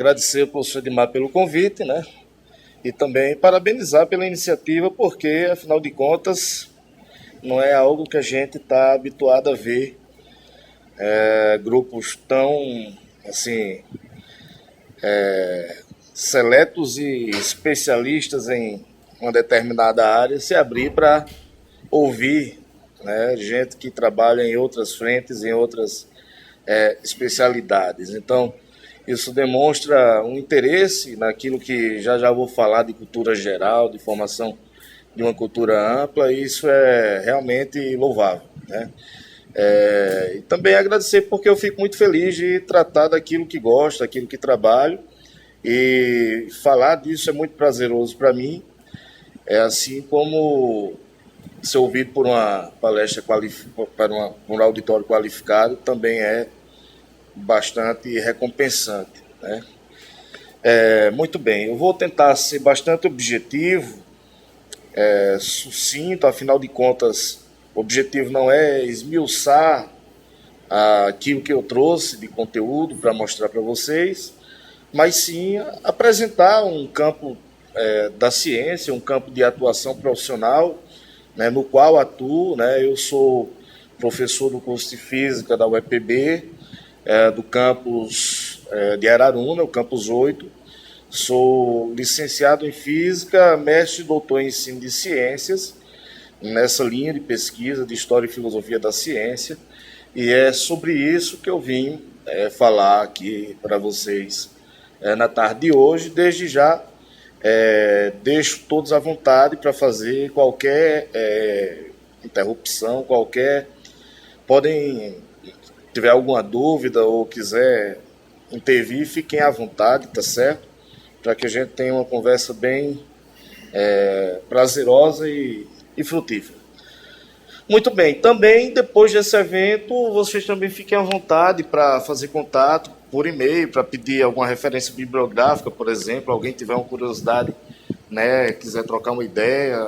agradecer ao professor Edmar pelo convite, né? E também parabenizar pela iniciativa, porque, afinal de contas, não é algo que a gente está habituado a ver grupos tão, assim, seletos e especialistas em uma determinada área se abrir para ouvir, né, gente que trabalha em outras frentes, em outras especialidades. Então, isso demonstra um interesse naquilo que já vou falar de cultura geral, de formação de uma cultura ampla, e isso é realmente louvável, né? E também agradecer porque eu fico muito feliz de tratar daquilo que gosto, daquilo que trabalho, e falar disso é muito prazeroso para mim, assim como ser ouvido por uma palestra para um auditório qualificado também é bastante recompensante, né? Muito bem, eu vou tentar ser bastante objetivo, sucinto, afinal de contas, o objetivo não é esmiuçar aquilo que eu trouxe de conteúdo para mostrar para vocês, mas sim apresentar um campo da ciência, um campo de atuação profissional, né, no qual atuo, né? Eu sou professor do curso de Física da UEPB, do campus de Araruna, o campus 8. Sou licenciado em Física, mestre e doutor em Ensino de Ciências, nessa linha de pesquisa de História e Filosofia da Ciência, e é sobre isso que eu vim falar aqui para vocês na tarde de hoje. Desde já, deixo todos à vontade para fazer qualquer interrupção, podem, tiver alguma dúvida ou quiser intervir, fiquem à vontade, tá certo? Para que a gente tenha uma conversa bem prazerosa e frutífera. Muito bem, também depois desse evento, vocês também fiquem à vontade para fazer contato por e-mail, para pedir alguma referência bibliográfica, por exemplo, alguém tiver uma curiosidade, né, quiser trocar uma ideia,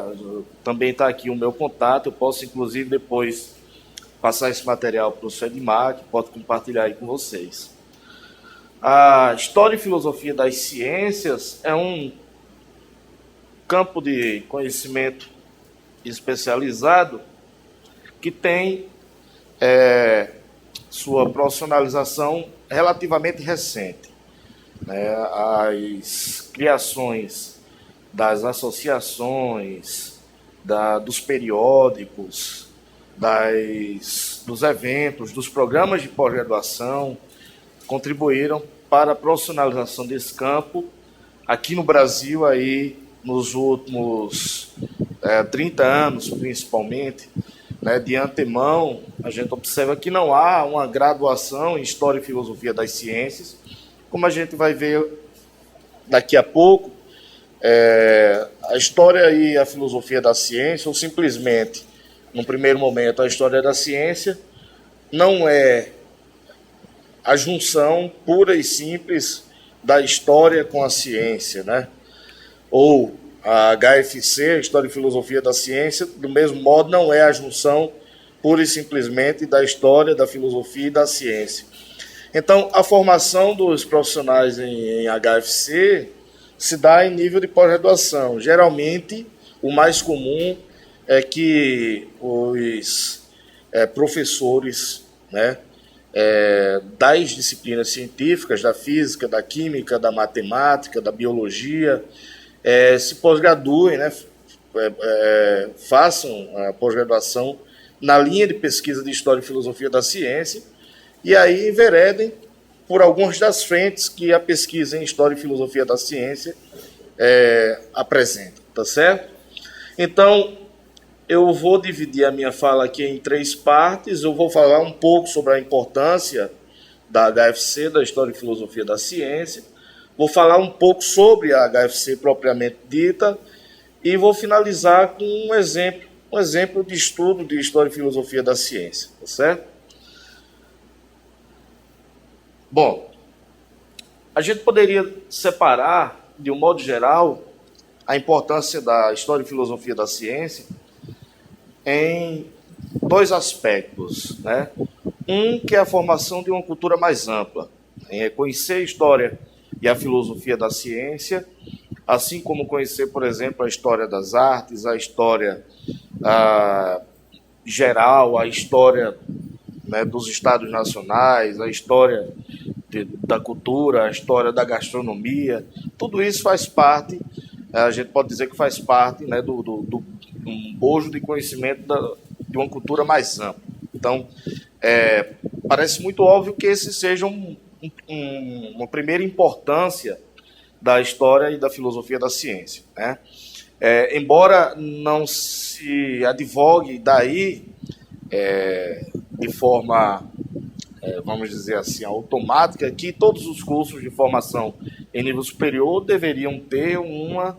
também está aqui o meu contato, eu posso inclusive depois passar esse material para o professor Edmar, que pode compartilhar aí com vocês. A História e Filosofia das Ciências é um campo de conhecimento especializado que tem sua profissionalização relativamente recente, né? As criações das associações, dos periódicos, dos eventos, dos programas de pós-graduação contribuíram para a profissionalização desse campo aqui no Brasil aí nos últimos 30 anos, principalmente, né? De antemão, a gente observa que não há uma graduação em História e Filosofia das Ciências, como a gente vai ver daqui a pouco. A História e a Filosofia da Ciência, ou simplesmente, no primeiro momento, a História da Ciência, não é a junção pura e simples da história com a ciência, né? Ou a HFC, História e Filosofia da Ciência, do mesmo modo, não é a junção pura e simplesmente da história, da filosofia e da ciência. Então, a formação dos profissionais em HFC se dá em nível de pós-graduação. Geralmente, o mais comum é que os professores, né, das disciplinas científicas, da física, da química, da matemática, da biologia, se pós-graduem, né, façam a pós-graduação na linha de pesquisa de História e Filosofia da Ciência, e aí enveredem por algumas das frentes que a pesquisa em História e Filosofia da Ciência apresenta, tá certo? Então, eu vou dividir a minha fala aqui em 3 partes. Eu vou falar um pouco sobre a importância da HFC, da História e Filosofia da Ciência. Vou falar um pouco sobre a HFC propriamente dita e vou finalizar com um exemplo de estudo de História e Filosofia da Ciência, tá certo? Bom, a gente poderia separar, de um modo geral, a importância da História e Filosofia da Ciência em 2 aspectos, né? Um que é a formação de uma cultura mais ampla, em reconhecer a história e a filosofia da ciência, assim como conhecer, por exemplo, a história das artes, a história geral, a história, né, dos estados nacionais, a história da cultura, a história da gastronomia. Tudo isso faz parte, a gente pode dizer que faz parte, né, do bojo de conhecimento de uma cultura mais ampla. Então, parece muito óbvio que esse seja uma primeira importância da história e da filosofia da ciência, né? Embora não se advogue daí de forma, vamos dizer assim, automática, que todos os cursos de formação em nível superior deveriam ter uma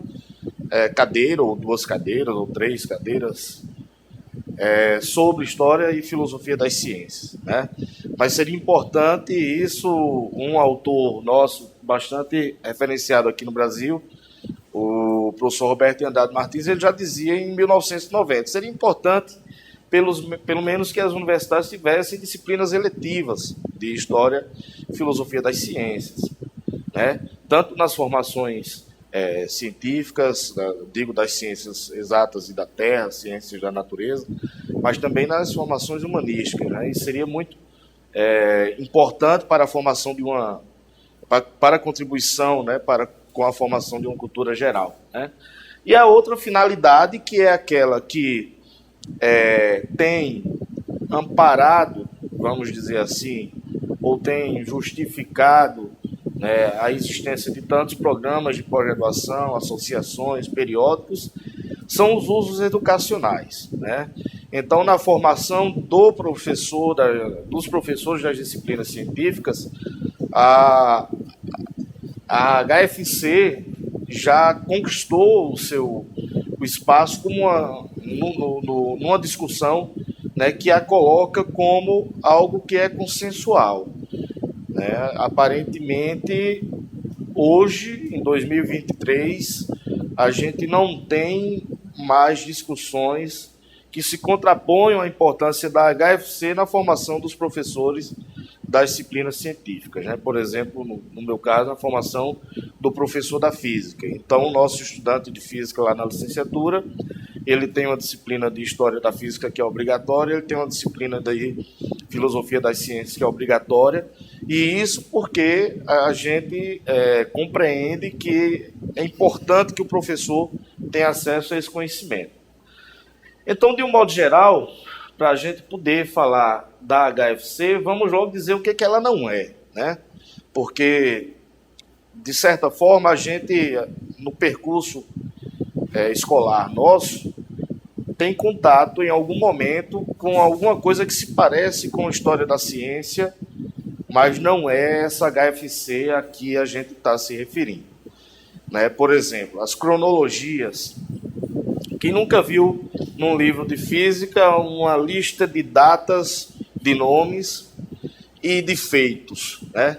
cadeira, ou 2 cadeiras, ou 3 cadeiras, sobre história e filosofia das ciências, né? Mas seria importante isso. Um autor nosso bastante referenciado aqui no Brasil, o professor Roberto Andrade Martins, ele já dizia em 1990, seria importante pelo menos que as universidades tivessem disciplinas eletivas de história e filosofia das ciências, né? Tanto nas formações científicas, digo, das ciências exatas e da terra, ciências da natureza, mas também nas formações humanísticas, né? Isso seria muito importante para a formação de para a contribuição, né, com a formação de uma cultura geral, né? E a outra finalidade, que é aquela que tem amparado, vamos dizer assim, ou tem justificado, né, a existência de tantos programas de pós-graduação, associações, periódicos, são os usos educacionais, né? Então, na formação do professor, dos professores das disciplinas científicas, a HFC já conquistou o espaço como numa discussão, né, que a coloca como algo que é consensual, né? Aparentemente, hoje, em 2023, a gente não tem mais discussões que se contraponham à importância da HFC na formação dos professores das disciplinas científicas, né? Por exemplo, no meu caso, a formação do professor da física. Então, o nosso estudante de física lá na licenciatura, ele tem uma disciplina de história da física que é obrigatória, ele tem uma disciplina de filosofia das ciências que é obrigatória, e isso porque a gente compreende que é importante que o professor tenha acesso a esse conhecimento. Então, de um modo geral, para a gente poder falar da HFC, vamos logo dizer o que ela não é, né? Porque, de certa forma, a gente, no percurso escolar nosso, tem contato em algum momento com alguma coisa que se parece com a história da ciência, mas não é essa HFC a que a gente está se referindo, né? Por exemplo, as cronologias. Quem nunca viu num livro de física uma lista de datas, de nomes e de feitos, né?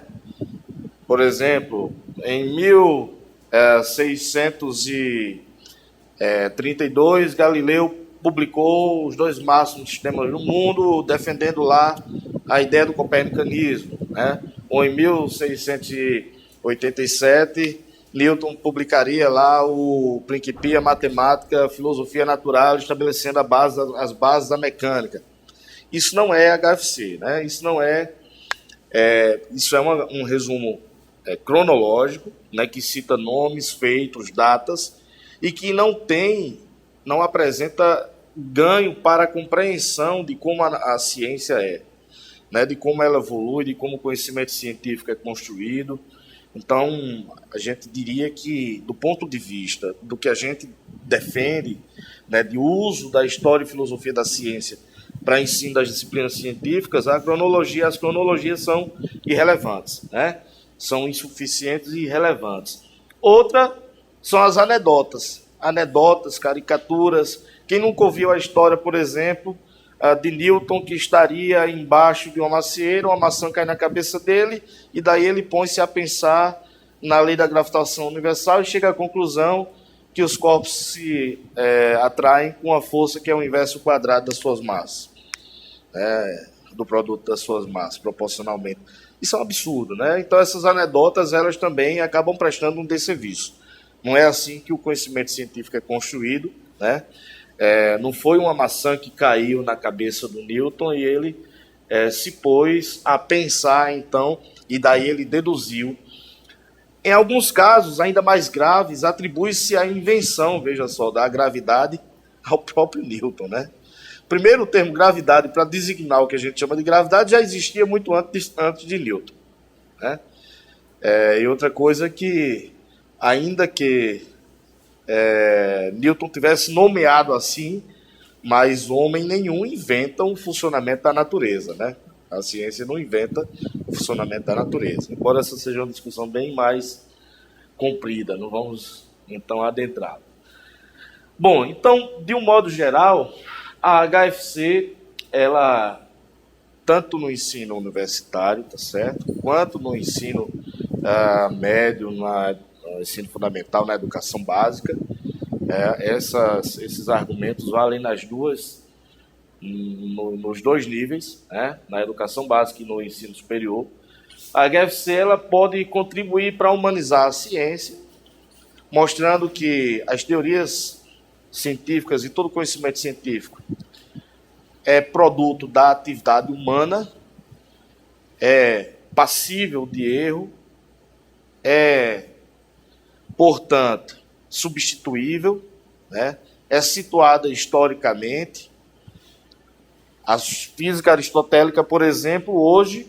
Por exemplo, em 1632, Galileu publicou os 2 máximos sistemas do mundo, defendendo lá a ideia do copernicanismo, né? Ou em 1687, Newton publicaria lá o Principia Mathematica, Filosofia Natural, estabelecendo as bases da mecânica. Isso não é HFC, né? Isso não isso é um resumo cronológico, né, que cita nomes, feitos, datas, e que não apresenta ganho para a compreensão de como a ciência é, né, de como ela evolui, de como o conhecimento científico é construído. Então, a gente diria que, do ponto de vista do que a gente defende, né, de uso da história e filosofia da ciência para ensino das disciplinas científicas, as cronologias são irrelevantes, né? São insuficientes e irrelevantes. Outra são as anedotas, caricaturas. Quem nunca ouviu a história, por exemplo, de Newton, que estaria embaixo de uma macieira, uma maçã cai na cabeça dele, e daí ele põe-se a pensar na lei da gravitação universal e chega à conclusão que os corpos se atraem com a força que é o inverso quadrado das suas massas. do produto das suas massas, proporcionalmente. Isso é um absurdo, né? Então essas anedotas, elas também acabam prestando um desserviço. Não é assim que o conhecimento científico é construído, né? Não foi uma maçã que caiu na cabeça do Newton e ele se pôs a pensar, então, e daí ele deduziu. Em alguns casos, ainda mais graves, atribui-se a invenção, veja só, da gravidade ao próprio Newton, né? Primeiro, o termo gravidade, para designar o que a gente chama de gravidade, já existia muito antes de Newton, né? E outra coisa que, ainda que Newton tivesse nomeado assim, mas homem nenhum inventa o funcionamento da natureza, né? A ciência não inventa o funcionamento da natureza. Embora essa seja uma discussão bem mais comprida, não vamos então adentrar. Bom, então, de um modo geral, a HFC, ela, tanto no ensino universitário, tá certo? Quanto no ensino médio, no ensino fundamental, na educação básica, esses argumentos valem nos dois níveis, né? Na educação básica e no ensino superior. A HFC, ela pode contribuir para humanizar a ciência, mostrando que as teorias científicas e todo conhecimento científico é produto da atividade humana, é passível de erro, é, portanto, substituível, né? É situada historicamente. A física aristotélica, por exemplo, hoje,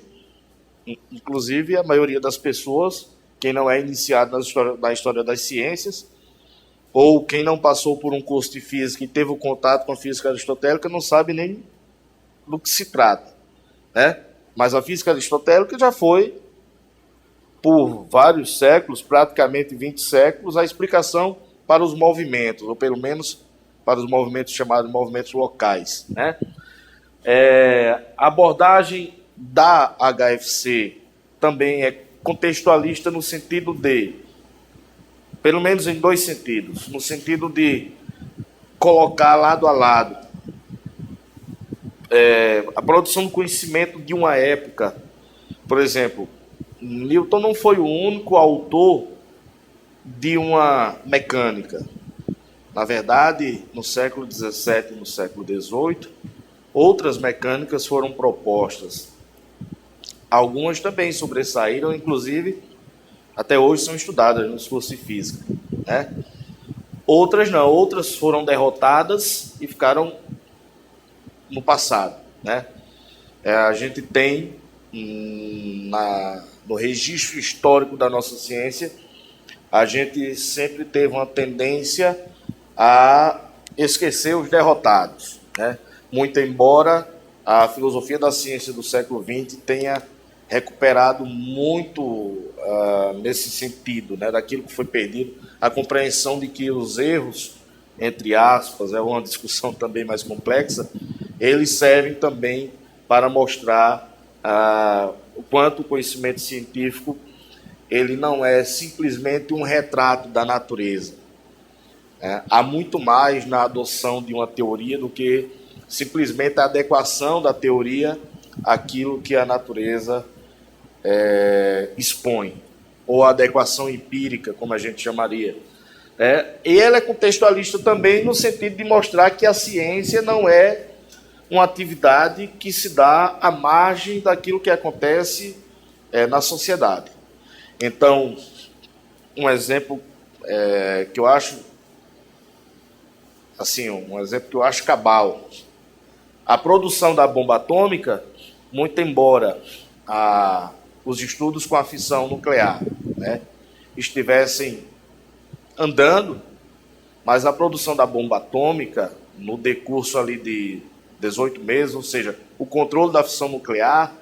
inclusive a maioria das pessoas, quem não é iniciado na história das ciências, ou quem não passou por um curso de física e teve o contato com a física aristotélica, não sabe nem do que se trata, né? Mas a física aristotélica já foi, por vários séculos, praticamente 20 séculos, a explicação para os movimentos, ou pelo menos para os movimentos chamados movimentos locais, né? A abordagem da HFC também é contextualista no sentido de, pelo menos em dois sentidos, no sentido de colocar lado a lado a produção do conhecimento de uma época. Por exemplo, Newton não foi o único autor de uma mecânica. Na verdade, no século XVII e no século XVIII, outras mecânicas foram propostas. Algumas também sobressaíram, inclusive, até hoje são estudadas nos cursos de física, né? Outras não, outras foram derrotadas e ficaram no passado, né? A gente tem no registro histórico da nossa ciência, a gente sempre teve uma tendência a esquecer os derrotados, né? Muito embora a filosofia da ciência do século XX tenha recuperado muito nesse sentido, né, daquilo que foi perdido, a compreensão de que os erros, entre aspas, é uma discussão também mais complexa, eles servem também para mostrar o quanto o conhecimento científico ele não é simplesmente um retrato da natureza. Há muito mais na adoção de uma teoria do que simplesmente a adequação da teoria àquilo que a natureza expõe, ou a adequação empírica, como a gente chamaria. E ela é contextualista também no sentido de mostrar que a ciência não é uma atividade que se dá à margem daquilo que acontece na sociedade. Então, um exemplo que eu acho assim, um exemplo que eu acho cabal. A produção da bomba atômica, muito embora os estudos com a fissão nuclear, né, estivessem andando, mas a produção da bomba atômica, no decurso ali de 18 meses, ou seja, o controle da fissão nuclear,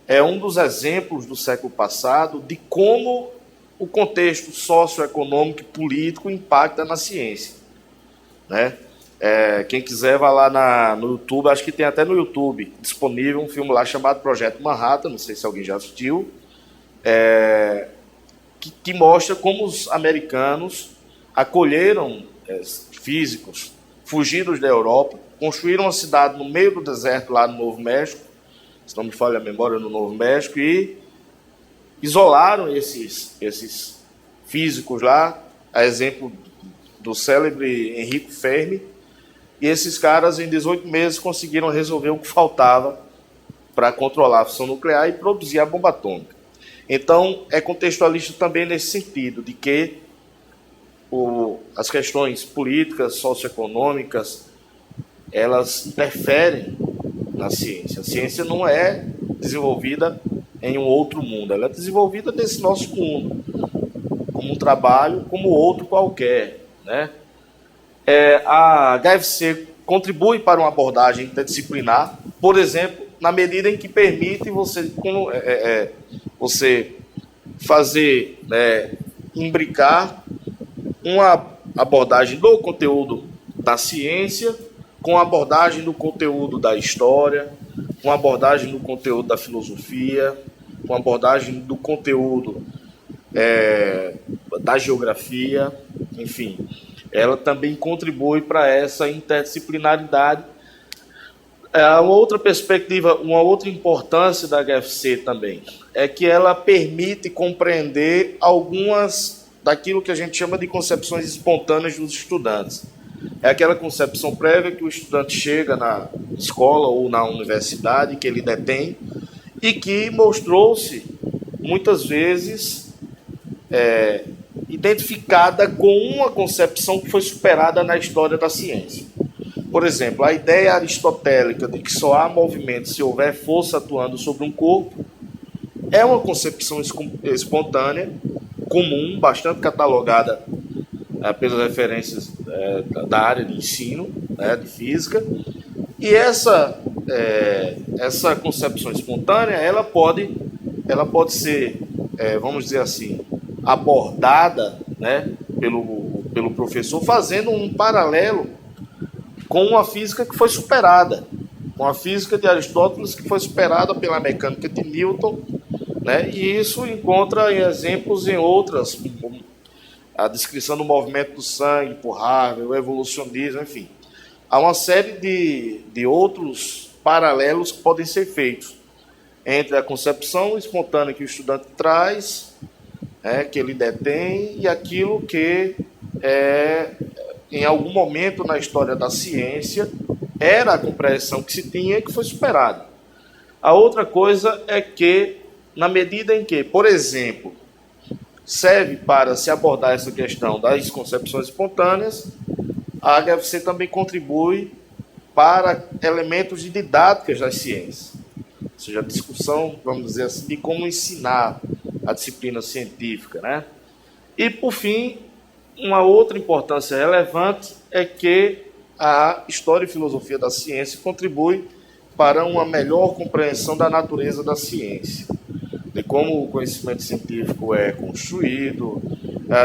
é um dos exemplos do século passado de como o contexto socioeconômico e político impacta na ciência, né? Quem quiser vai lá no YouTube, acho que tem até no YouTube disponível um filme lá chamado Projeto Manhattan, não sei se alguém já assistiu, que mostra como os americanos acolheram físicos fugidos da Europa construíram uma cidade no meio do deserto, lá no Novo México, se não me falha a memória, no Novo México, e isolaram esses físicos lá, a exemplo do célebre Enrico Fermi, e esses caras, em 18 meses, conseguiram resolver o que faltava para controlar a fissão nuclear e produzir a bomba atômica. Então, é contextualista também nesse sentido, de que as questões políticas, socioeconômicas, elas interferem na ciência. A ciência não é desenvolvida em um outro mundo, ela é desenvolvida nesse nosso mundo, como um trabalho, como outro qualquer, né? A HFC contribui para uma abordagem interdisciplinar, por exemplo, na medida em que permite você fazer, imbricar uma abordagem do conteúdo da ciência com a abordagem do conteúdo da história, com a abordagem do conteúdo da filosofia, com a abordagem do conteúdo da geografia, enfim. Ela também contribui para essa interdisciplinaridade. Uma outra perspectiva, uma outra importância da HFC também, é que ela permite compreender algumas daquilo que a gente chama de concepções espontâneas dos estudantes. É aquela concepção prévia que o estudante chega na escola ou na universidade, que ele detém, e que mostrou-se, muitas vezes, identificada com uma concepção que foi superada na história da ciência. Por exemplo, a ideia aristotélica de que só há movimento se houver força atuando sobre um corpo é uma concepção espontânea, comum, bastante catalogada pelas referências da área de ensino, de física, e essa concepção espontânea ela pode ser, vamos dizer assim, abordada, pelo professor, fazendo um paralelo com uma física que foi superada, com a física de Aristóteles, que foi superada pela mecânica de Newton, e isso encontra exemplos em outras, a descrição do movimento do sangue por Harvey, o evolucionismo, enfim. Há uma série de outros paralelos que podem ser feitos entre a concepção espontânea que o estudante traz, que ele detém, e aquilo que, em algum momento na história da ciência, era a compreensão que se tinha e que foi superada. A outra coisa é que, na medida em que, por exemplo, serve para se abordar essa questão das concepções espontâneas, a HFC também contribui para elementos de didáticas das ciências, ou seja, a discussão, vamos dizer assim, de como ensinar a disciplina científica, E, por fim, uma outra importância relevante é que a história e filosofia da ciência contribui para uma melhor compreensão da natureza da ciência, de como o conhecimento científico é construído,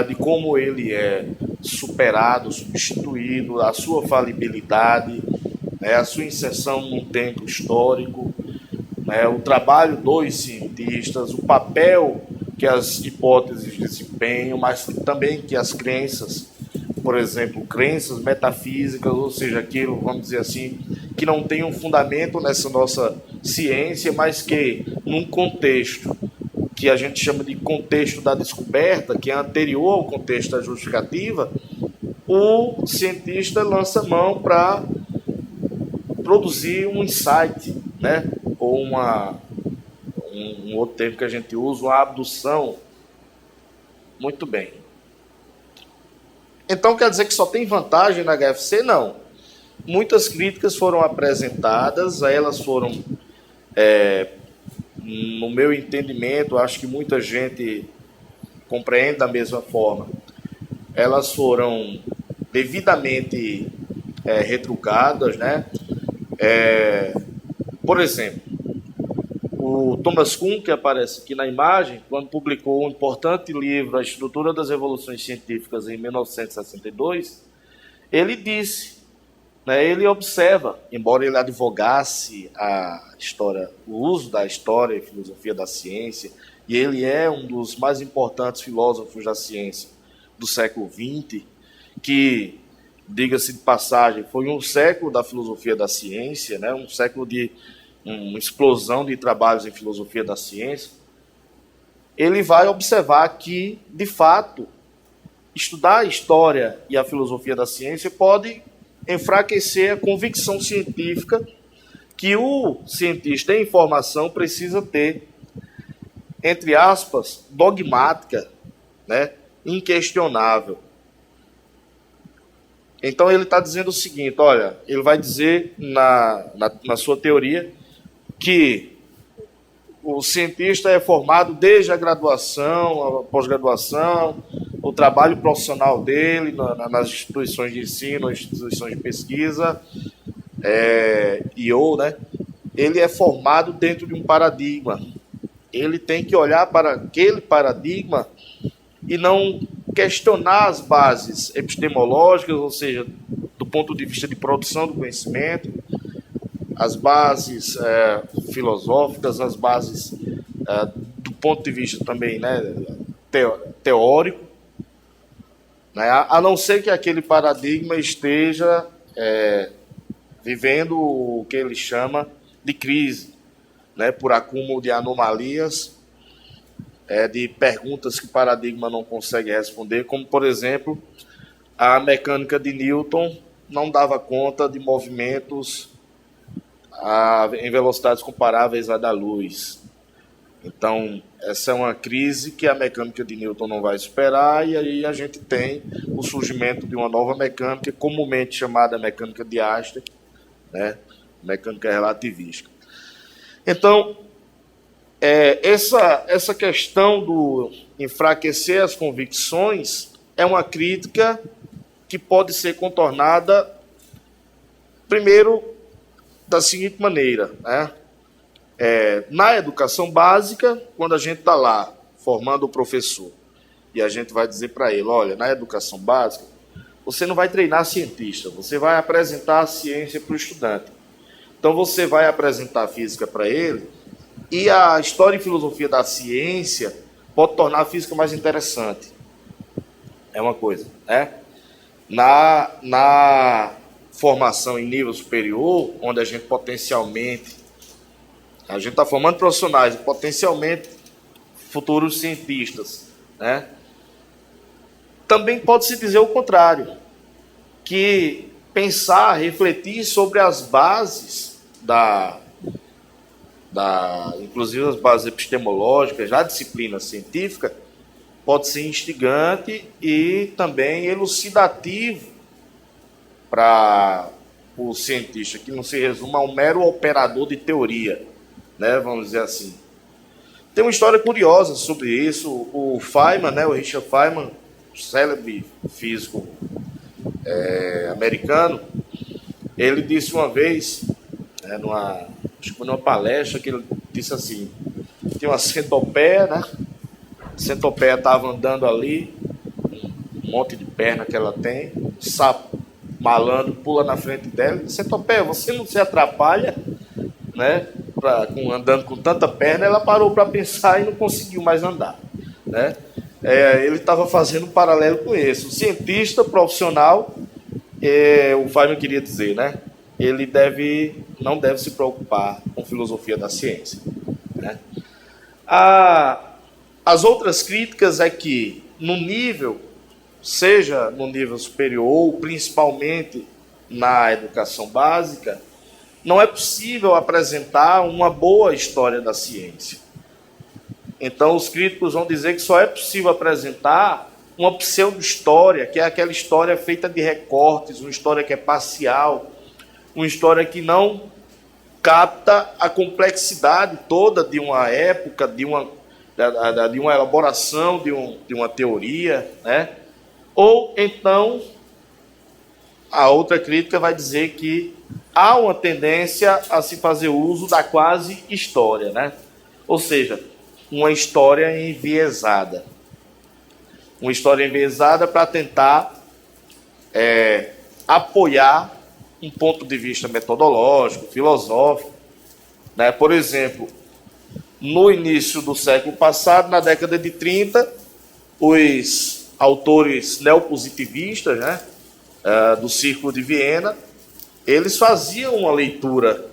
de como ele é superado, substituído, a sua falibilidade, a sua inserção num tempo histórico, o trabalho dos cientistas, o papel que as hipóteses desempenham, mas também que as crenças, por exemplo, crenças metafísicas, ou seja, aquilo, vamos dizer assim, que não tem um fundamento nessa nossa ciência, mas que, num contexto que a gente chama de contexto da descoberta, que é anterior ao contexto da justificativa, o cientista lança mão para produzir um insight, ou um outro termo que a gente usa, uma abdução. Muito bem. Então quer dizer que só tem vantagem na HFC? Não. Muitas críticas foram apresentadas, elas foram, no meu entendimento, acho que muita gente compreende da mesma forma, elas foram devidamente retrucadas, por exemplo, o Thomas Kuhn, que aparece aqui na imagem, quando publicou um importante livro, A Estrutura das Revoluções Científicas, em 1962, ele disse, ele observa, embora ele advogasse a história, o uso da história e filosofia da ciência, e ele é um dos mais importantes filósofos da ciência do século XX, que diga-se de passagem, foi um século da filosofia da ciência, né? Um século de uma explosão de trabalhos em filosofia da ciência, ele vai observar que, de fato, estudar a história e a filosofia da ciência pode enfraquecer a convicção científica que o cientista em formação precisa ter, entre aspas, dogmática, né? Inquestionável. Então ele está dizendo o seguinte, olha, ele vai dizer na sua teoria que o cientista é formado desde a graduação, a pós-graduação, o trabalho profissional dele nas instituições de ensino, nas instituições de pesquisa, né? Ele é formado dentro de um paradigma. Ele tem que olhar para aquele paradigma e não questionar as bases epistemológicas, ou seja, do ponto de vista de produção do conhecimento, as bases filosóficas, as bases do ponto de vista também, né, teórico, né, a não ser que aquele paradigma esteja vivendo o que ele chama de crise, né, por acúmulo de anomalias, de perguntas que o paradigma não consegue responder, como, por exemplo, a mecânica de Newton não dava conta de movimentos em velocidades comparáveis à da luz. Então, essa é uma crise que a mecânica de Newton não vai superar, e aí a gente tem o surgimento de uma nova mecânica, comumente chamada mecânica de Einstein, né? Mecânica relativista. Então, essa questão do enfraquecer as convicções é uma crítica que pode ser contornada, primeiro, da seguinte maneira, né? Na educação básica, quando a gente está lá formando o professor e a gente vai dizer para ele, olha, na educação básica, você não vai treinar cientista, você vai apresentar a ciência para o estudante. Então você vai apresentar a física para ele, e a história e filosofia da ciência pode tornar a física mais interessante. É uma coisa, né? Na formação em nível superior, onde a gente está formando profissionais, potencialmente futuros cientistas, né? Também pode-se dizer o contrário, que pensar, refletir sobre as bases inclusive as bases epistemológicas da disciplina científica, pode ser instigante e também elucidativo para o cientista, que não se resuma a um mero operador de teoria, né, vamos dizer assim. Tem uma história curiosa sobre isso. O Feynman, né, o Richard Feynman, célebre físico americano, ele disse uma vez, numa palestra, que ele disse assim, tinha uma centopeia, né? A centopeia estava andando ali, um monte de perna que ela tem, um sapo malandro pula na frente dela, centopeia, você não se atrapalha, né? Andando com tanta perna. Ela parou para pensar e não conseguiu mais andar, né? Ele estava fazendo um paralelo com isso. O cientista profissional, o Feynman queria dizer, né? Ele não deve se preocupar com filosofia da ciência, né? As outras críticas é que, seja no nível superior, ou principalmente na educação básica, não é possível apresentar uma boa história da ciência. Então, os críticos vão dizer que só é possível apresentar uma pseudo-história, que é aquela história feita de recortes, uma história que é parcial, uma história que não capta a complexidade toda de uma época, de uma elaboração de uma teoria, né? Ou então, a outra crítica vai dizer que há uma tendência a se fazer uso da quase história, né? Ou seja, uma história enviesada. Uma história enviesada para tentar apoiar um ponto de vista metodológico, filosófico, né? Por exemplo, no início do século passado, na década de 30, os autores neopositivistas, né, do Círculo de Viena, eles faziam uma leitura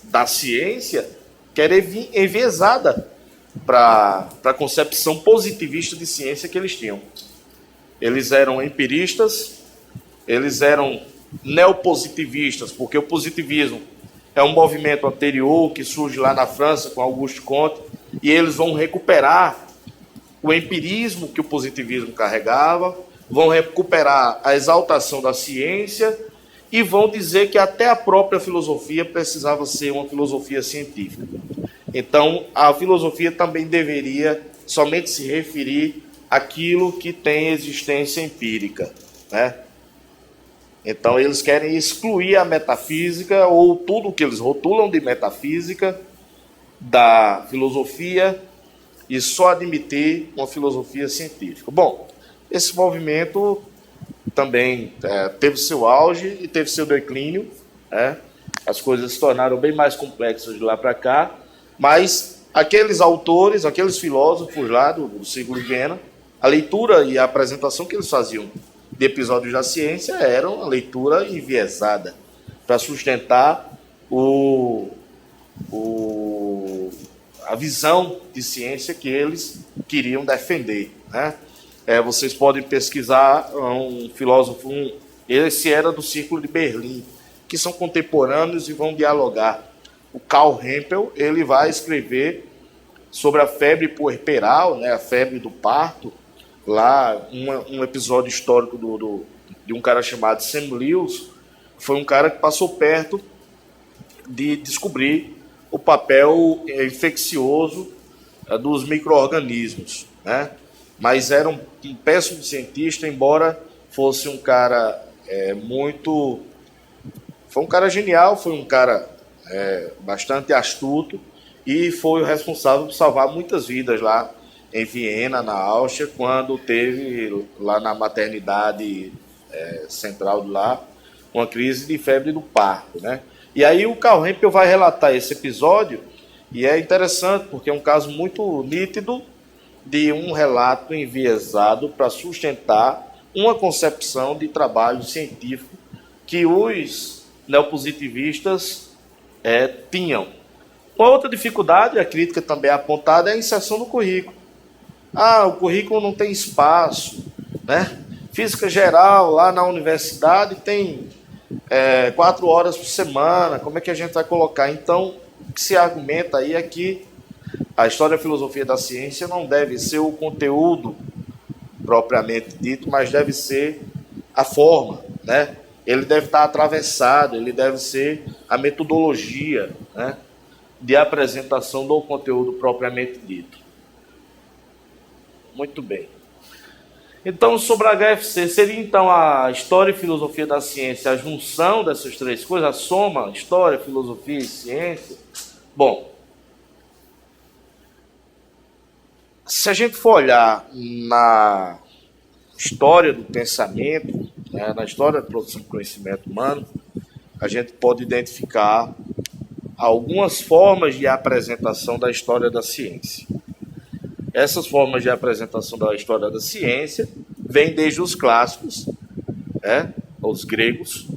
da ciência que era enviesada para a concepção positivista de ciência que eles tinham. Eles eram empiristas, eles eram neopositivistas, porque o positivismo é um movimento anterior que surge lá na França com Auguste Comte, e eles vão recuperar o empirismo que o positivismo carregava, vão recuperar a exaltação da ciência e vão dizer que até a própria filosofia precisava ser uma filosofia científica. Então, a filosofia também deveria somente se referir àquilo que tem existência empírica, né? Então, eles querem excluir a metafísica, ou tudo que eles rotulam de metafísica, da filosofia, e só admitir uma filosofia científica. Bom, esse movimento também teve seu auge e teve seu declínio, né? As coisas se tornaram bem mais complexas de lá para cá, mas aqueles autores, aqueles filósofos lá do Círculo de Viena, a leitura e a apresentação que eles faziam de episódios da ciência era uma leitura enviesada para sustentar a visão de ciência que eles queriam defender, né? Vocês podem pesquisar um filósofo, esse era do Círculo de Berlim, que são contemporâneos e vão dialogar. O Karl Hempel, ele vai escrever sobre a febre puerperal, né, a febre do parto, lá um episódio histórico de um cara chamado Sam Lewis, foi um cara que passou perto de descobrir o papel infeccioso dos micro-organismos, né? Mas era um péssimo cientista, embora fosse um cara foi um cara genial, foi um cara bastante astuto e foi o responsável por salvar muitas vidas lá em Viena, na Áustria, quando teve lá na maternidade central de lá uma crise de febre do parto, né? E aí o Karl Hempel vai relatar esse episódio e é interessante porque é um caso muito nítido de um relato enviesado para sustentar uma concepção de trabalho científico que os neopositivistas tinham. Uma outra dificuldade, a crítica também é apontada, é a inserção no currículo. O currículo não tem espaço, né? Física geral, lá na universidade, tem 4 horas por semana, como é que a gente vai colocar? Então, o que se argumenta aí é que a história e a filosofia da ciência não deve ser o conteúdo propriamente dito, mas deve ser a forma, né? Ele deve estar atravessado, ele deve ser a metodologia, né, de apresentação do conteúdo propriamente dito. Muito bem. Então, sobre a HFC, seria então a história e filosofia da ciência, a junção dessas três coisas, a soma, história, filosofia e ciência? Bom, se a gente for olhar na história do pensamento, né, na história da produção de conhecimento humano, a gente pode identificar algumas formas de apresentação da história da ciência. Essas formas de apresentação da história da ciência vêm desde os clássicos, os gregos,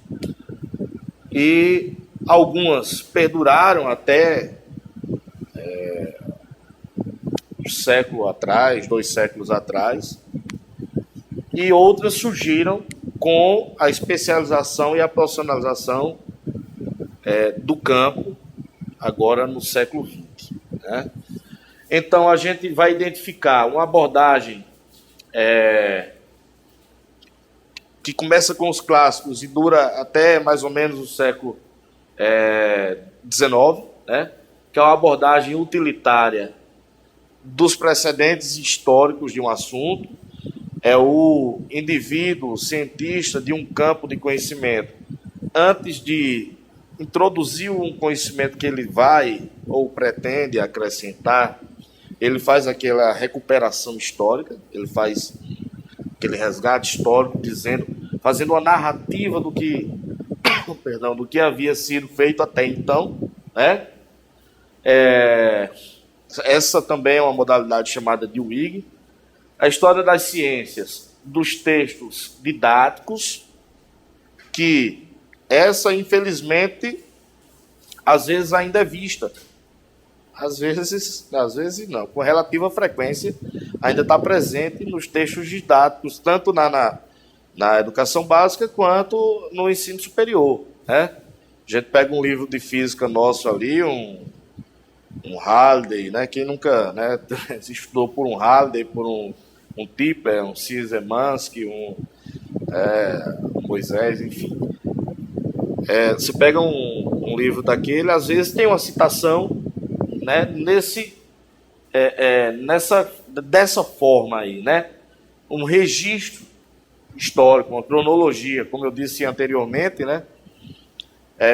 e algumas perduraram até um século atrás, 2 séculos atrás, e outras surgiram com a especialização e a profissionalização do campo, agora no século XX, né? Então, a gente vai identificar uma abordagem que começa com os clássicos e dura até mais ou menos o século XIX, né? Que é uma abordagem utilitária dos precedentes históricos de um assunto. É o indivíduo cientista de um campo de conhecimento, antes de introduzir um conhecimento que ele vai ou pretende acrescentar, ele faz aquela recuperação histórica, ele faz aquele resgate histórico, fazendo uma narrativa do que, do que havia sido feito até então, né? Essa também é uma modalidade chamada de Whig. A história das ciências, dos textos didáticos, que essa, infelizmente, às vezes ainda é vista. Às vezes não, com relativa frequência, ainda está presente nos textos didáticos, tanto na educação básica quanto no ensino superior, né? A gente pega um livro de física nosso ali, um Halliday, né? Quem nunca, né, estudou por um Halliday, por um Tipler, um Szymanski, um Moisés, enfim. Você pega um livro daquele, às vezes tem uma citação, né, dessa forma aí, né? Um registro histórico, uma cronologia, como eu disse anteriormente, né?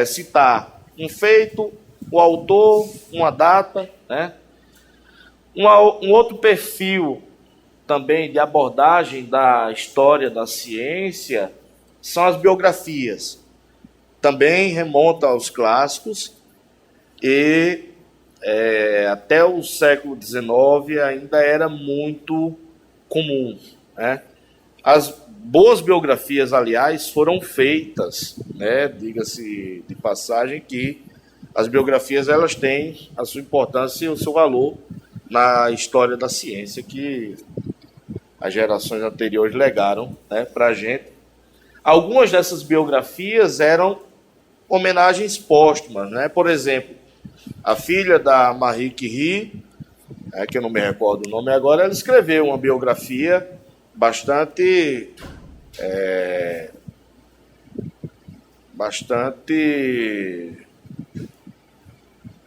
Citar um feito, o autor, uma data, né? Um outro perfil também de abordagem da história da ciência são as biografias. Também remonta aos clássicos e até o século XIX ainda era muito comum, né? As boas biografias, aliás, foram feitas, né? Diga-se de passagem que as biografias elas têm a sua importância e o seu valor na história da ciência que as gerações anteriores legaram, né, para a gente. Algumas dessas biografias eram homenagens póstumas, né? Por exemplo, a filha da Marie Curie, que eu não me recordo o nome agora, ela escreveu uma biografia bastante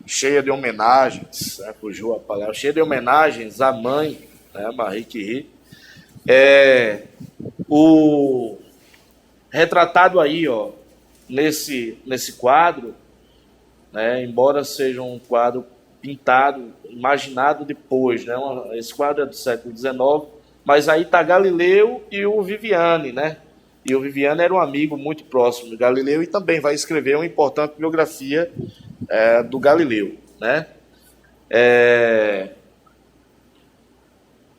cheia de homenagens, né, fugiu a palavra, cheia de homenagens à mãe, né, Marie Curie. O retratado aí, ó, nesse quadro, né, embora seja um quadro pintado, imaginado depois, né, esse quadro é do século XIX, mas aí está Galileu e o Viviani, né? E o Viviani era um amigo muito próximo de Galileu e também vai escrever uma importante biografia do Galileu, né?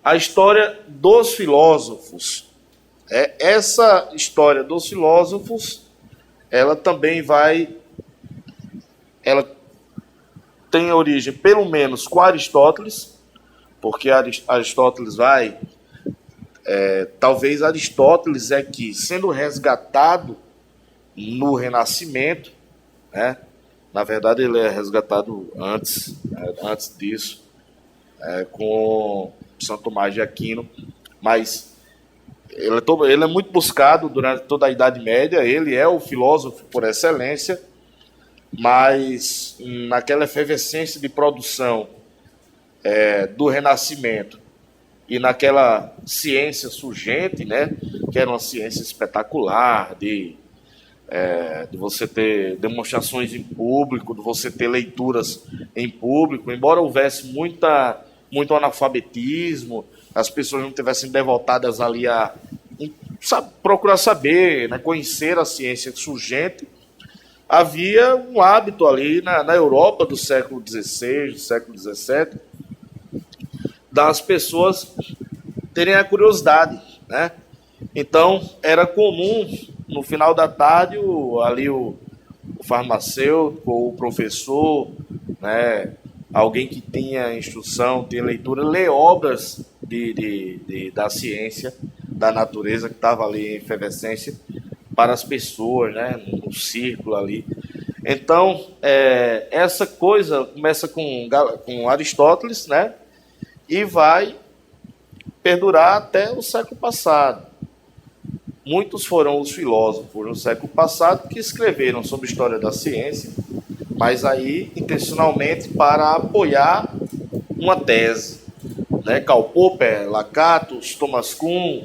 A história dos filósofos. Essa história dos filósofos, ela também ela tem origem, pelo menos, com Aristóteles, porque Aristóteles talvez Aristóteles que, sendo resgatado no Renascimento, né? Na verdade ele é resgatado antes disso, com São Tomás de Aquino, mas ele é muito buscado durante toda a Idade Média, ele é o filósofo por excelência, mas naquela efervescência de produção do Renascimento e naquela ciência surgente, né, que era uma ciência espetacular, de você ter demonstrações em público, de você ter leituras em público, embora houvesse muito analfabetismo, as pessoas não tivessem devotadas ali a procurar saber, né, conhecer a ciência surgente, havia um hábito ali na Europa do século XVI, do século XVII, das pessoas terem a curiosidade, né? Então, era comum, no final da tarde, o farmacêutico, ou o professor, né, alguém que tinha instrução, tinha leitura, ler obras da ciência, da natureza, que estava ali em efervescência, para as pessoas, né, no círculo ali. Então, essa coisa começa com Aristóteles, né, e vai perdurar até o século passado. Muitos foram os filósofos no século passado que escreveram sobre história da ciência, mas aí intencionalmente para apoiar uma tese, né? Karl Popper, Lakatos, Thomas Kuhn,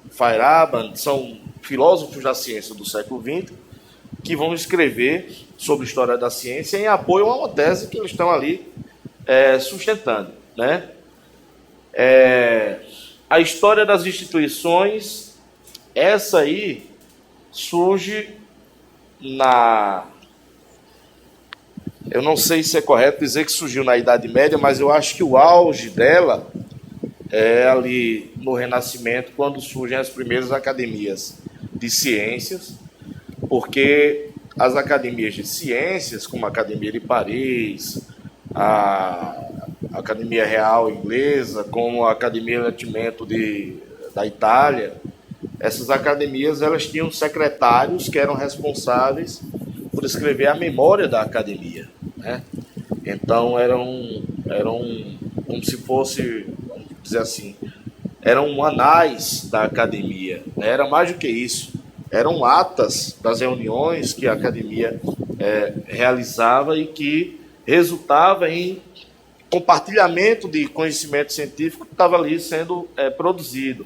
Feyerabend, são filósofos da ciência do século XX que vão escrever sobre história da ciência em apoio a uma tese que eles estão ali sustentando, né? A história das instituições, essa aí surge eu não sei se é correto dizer que surgiu na Idade Média, mas eu acho que o auge dela é ali no Renascimento, quando surgem as primeiras academias. de ciências, porque as academias de ciências, como a Academia de Paris, a Academia Real Inglesa, como a Academia de Latimento da Itália, essas academias elas tinham secretários que eram responsáveis por escrever a memória da academia, né? Então eram como se fosse, vamos dizer assim, eram anais da academia, né? Era mais do que isso, eram atas das reuniões que a academia realizava e que resultava em compartilhamento de conhecimento científico que estava ali sendo produzido.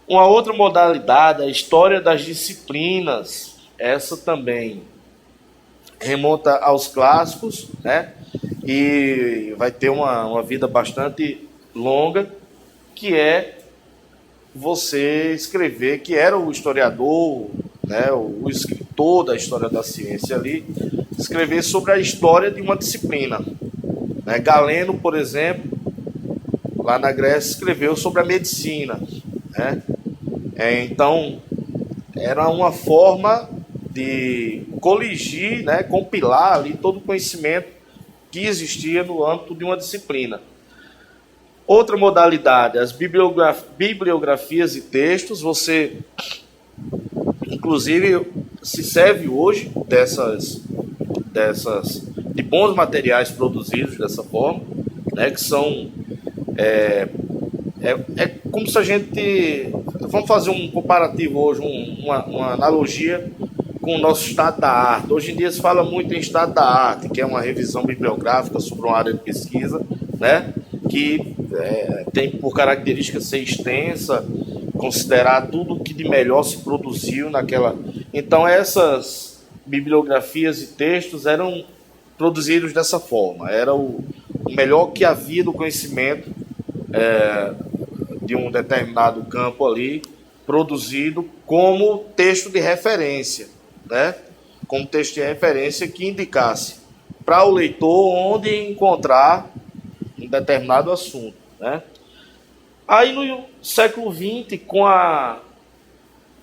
Uma outra modalidade, a história das disciplinas, essa também remonta aos clássicos, né? E vai ter uma vida bastante longa, que é você escrever, que era o historiador, né, o escritor da história da ciência ali, escrever sobre a história de uma disciplina, né? Galeno, por exemplo, lá na Grécia, escreveu sobre a medicina, né? Então, era uma forma de coligir, né, compilar ali todo o conhecimento que existia no âmbito de uma disciplina. Outra modalidade, as bibliografias e textos. Você, inclusive, se serve hoje de bons materiais produzidos dessa forma, né, que são como se a gente... Vamos fazer um comparativo hoje, uma analogia com o nosso estado da arte. Hoje em dia se fala muito em estado da arte, que é uma revisão bibliográfica sobre uma área de pesquisa, né, que tem por característica ser extensa, considerar tudo o que de melhor se produziu naquela... Então essas bibliografias e textos eram produzidos dessa forma. Era o melhor que havia do conhecimento de um determinado campo ali, produzido como texto de referência, né? Como texto de referência que indicasse para o leitor onde encontrar um determinado assunto, né? Aí no século XX, com a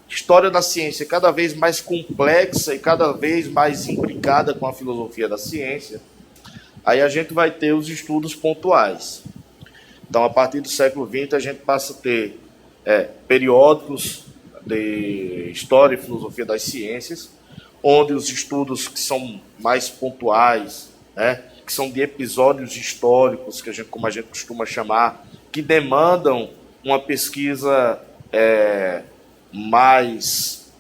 história da ciência cada vez mais complexa e cada vez mais imbricada com a filosofia da ciência, aí a gente vai ter os estudos pontuais. Então, a partir do século XX, a gente passa a ter periódicos de história e filosofia das ciências, onde os estudos que são mais pontuais, né, que são de episódios históricos, como a gente costuma chamar, que demandam uma pesquisa mais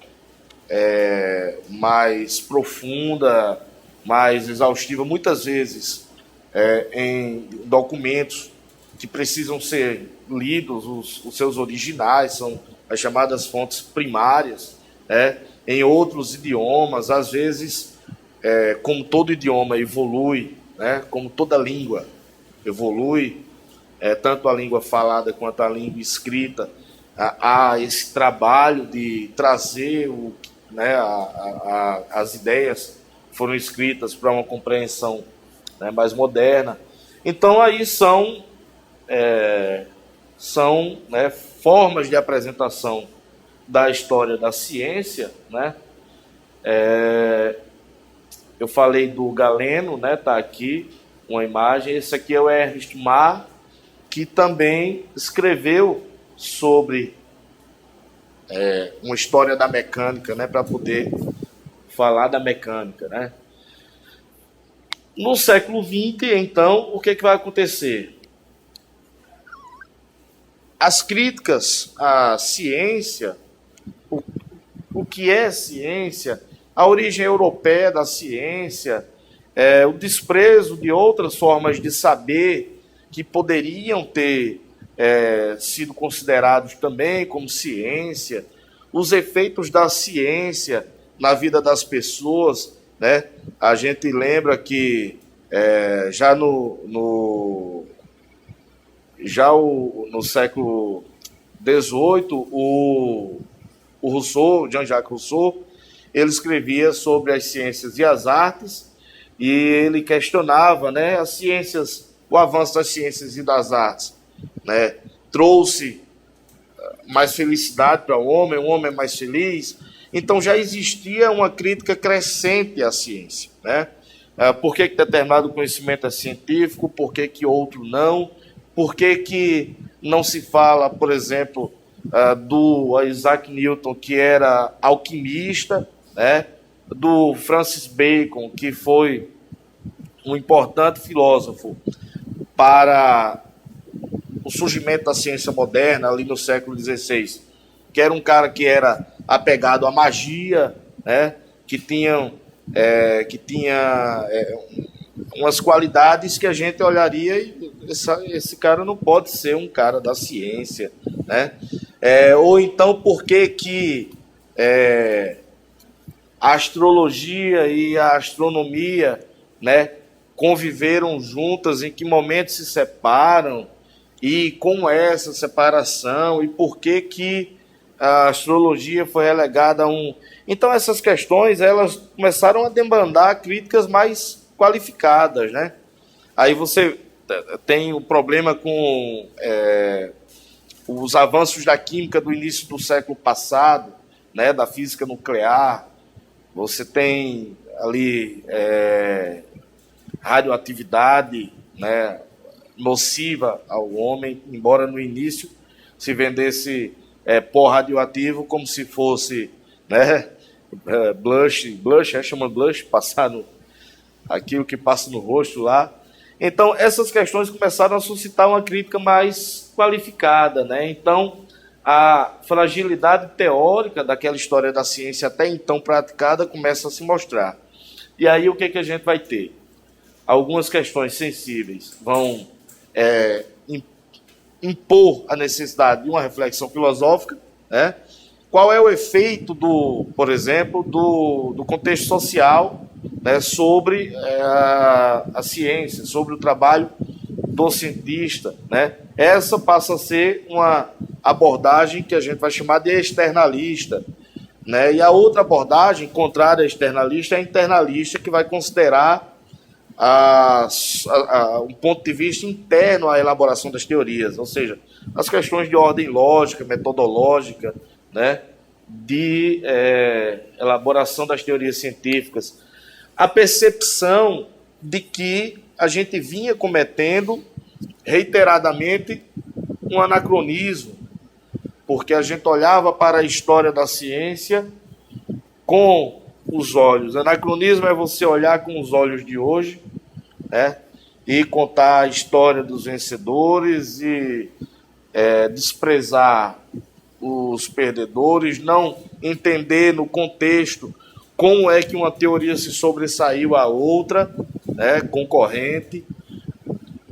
profunda, mais exaustiva, muitas vezes em documentos que precisam ser lidos, os seus originais, são as chamadas fontes primárias, em outros idiomas. Às vezes, como todo idioma evolui, né, como toda língua evolui, tanto a língua falada quanto a língua escrita, há esse trabalho de trazer as ideias que foram escritas para uma compreensão, né, mais moderna. Então, aí são né, formas de apresentação da história da ciência, né? Eu falei do Galeno, né? Tá aqui uma imagem. Esse aqui é o Ernst Mach, que também escreveu sobre uma história da mecânica, né? Para poder falar da mecânica, né? No século XX, então, o que vai acontecer? As críticas à ciência, o que é ciência, a origem europeia da ciência, o desprezo de outras formas de saber que poderiam ter sido considerados também como ciência, os efeitos da ciência na vida das pessoas, né? A gente lembra que já no século XVIII, o Rousseau, Jean-Jacques Rousseau, ele escrevia sobre as ciências e as artes, e ele questionava, né, as ciências, o avanço das ciências e das artes, né, trouxe mais felicidade para o homem é mais feliz. Então já existia uma crítica crescente à ciência, né? Por que determinado conhecimento é científico, por que outro não, por que não se fala, por exemplo, do Isaac Newton, que era alquimista, né? Do Francis Bacon, que foi um importante filósofo para o surgimento da ciência moderna ali no século XVI, que era um cara que era apegado à magia, né? que tinha umas qualidades que a gente olharia e esse cara não pode ser um cara da ciência, né? Ou então por que a astrologia e a astronomia, né, conviveram juntas, em que momento se separam e como é essa separação e por que a astrologia foi relegada a um... Então essas questões elas começaram a demandar críticas mais qualificadas, né? Aí você tem o problema com os avanços da química do início do século passado, né, da física nuclear. Você tem ali radioatividade, né, nociva ao homem, embora no início se vendesse pó radioativo como se fosse, né, blush, chama blush, passar aquilo que passa no rosto lá. Então, essas questões começaram a suscitar uma crítica mais qualificada, né? Então, a fragilidade teórica daquela história da ciência até então praticada começa a se mostrar. E aí o que a gente vai ter? Algumas questões sensíveis vão impor a necessidade de uma reflexão filosófica, né? Qual é o efeito, por exemplo, do contexto social, né, sobre a ciência, sobre o trabalho do cientista, né? Essa passa a ser uma abordagem que a gente vai chamar de externalista, né? E a outra abordagem, contrária à externalista, é a internalista, que vai considerar um ponto de vista interno à elaboração das teorias, ou seja, as questões de ordem lógica, metodológica, né, de elaboração das teorias científicas. A percepção de que a gente vinha cometendo reiteradamente um anacronismo, porque a gente olhava para a história da ciência com os olhos. Anacronismo é você olhar com os olhos de hoje, né, e contar a história dos vencedores e desprezar os perdedores, não entender no contexto como é que uma teoria se sobressaiu à outra, né, concorrente.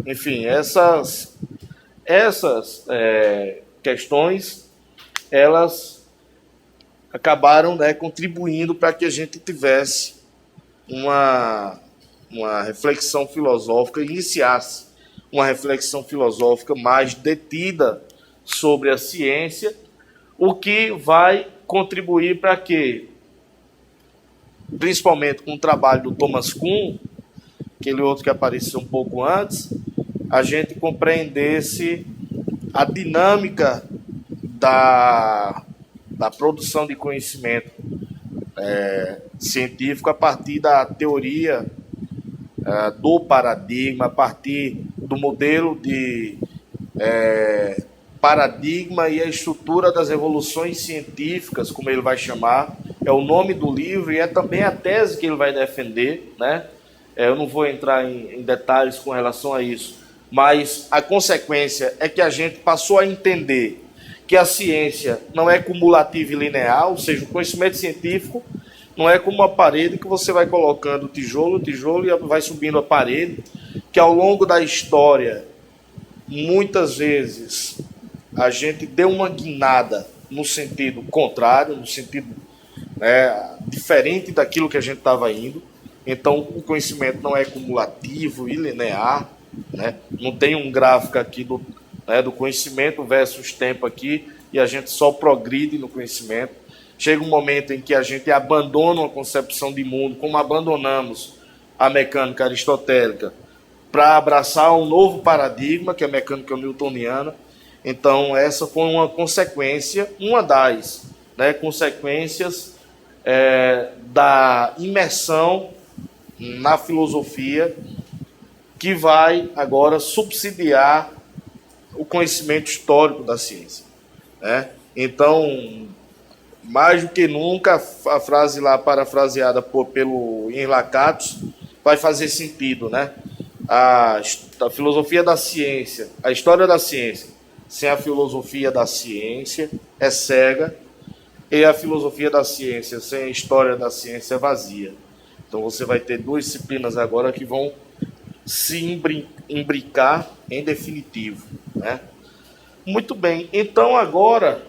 Enfim, essas questões, elas acabaram, né, contribuindo para que a gente tivesse uma reflexão filosófica, iniciasse uma reflexão filosófica mais detida sobre a ciência, o que vai contribuir para que, principalmente com o trabalho do Thomas Kuhn, aquele outro que apareceu um pouco antes, a gente compreendesse a dinâmica da produção de conhecimento científico a partir da teoria do paradigma, a partir do modelo de paradigma e a estrutura das revoluções científicas, como ele vai chamar, é o nome do livro e é também a tese que ele vai defender, né? Eu não vou entrar em detalhes com relação a isso, mas a consequência é que a gente passou a entender que a ciência não é cumulativa e linear, ou seja, o conhecimento científico não é como uma parede que você vai colocando tijolo e vai subindo a parede, que ao longo da história, muitas vezes, a gente deu uma guinada no sentido contrário, no sentido diferente daquilo que a gente estava indo. Então, o conhecimento não é cumulativo e linear, né? Não tem um gráfico aqui do conhecimento versus tempo aqui, e a gente só progride no conhecimento. Chega um momento em que a gente abandona uma concepção de mundo, como abandonamos a mecânica aristotélica, para abraçar um novo paradigma, que é a mecânica newtoniana. Então, essa foi uma consequência, uma das, né, consequências da imersão na filosofia, que vai agora subsidiar o conhecimento histórico da ciência, né? Então, mais do que nunca, a frase lá parafraseada pelo Henri Lakatos vai fazer sentido, né? A filosofia da ciência, a história da ciência, sem a filosofia da ciência, é cega, e a filosofia da ciência, sem a história da ciência, é vazia. Então, você vai ter duas disciplinas agora que vão se imbricar em definitivo, né? Muito bem, então agora,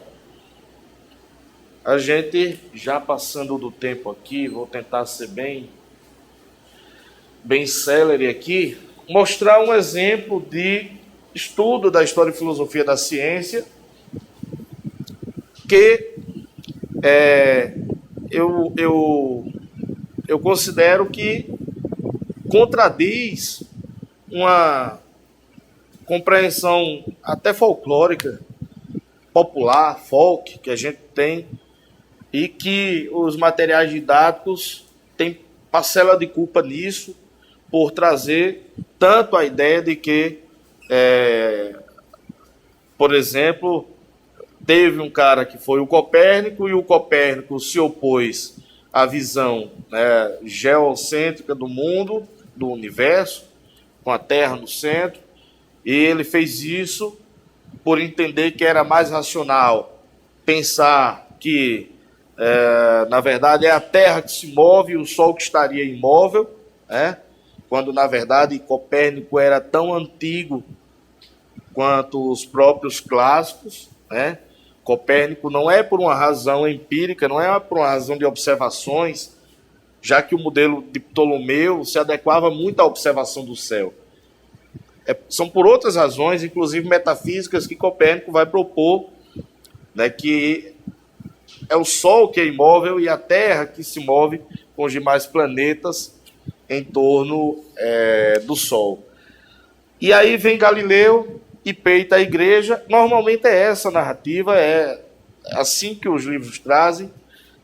a gente já passando do tempo aqui, vou tentar ser bem célere aqui, mostrar um exemplo de estudo da história e filosofia da ciência, que eu considero que contradiz uma compreensão até folclórica, popular, folk, que a gente tem, e que os materiais didáticos têm parcela de culpa nisso, por trazer tanto a ideia de que, por exemplo, teve um cara que foi o Copérnico, e o Copérnico se opôs à visão, né, geocêntrica do mundo, do universo, com a Terra no centro, e ele fez isso por entender que era mais racional pensar que, na verdade, é a Terra que se move e o Sol que estaria imóvel, né? Quando, na verdade, Copérnico era tão antigo quanto os próprios clássicos, né? Copérnico não é por uma razão empírica, não é por uma razão de observações, já que o modelo de Ptolomeu se adequava muito à observação do céu. São por outras razões, inclusive metafísicas, que Copérnico vai propor, né, que é o Sol que é imóvel e a Terra que se move com os demais planetas em torno do Sol. E aí vem Galileu e peita a igreja. Normalmente é essa a narrativa, é assim que os livros trazem.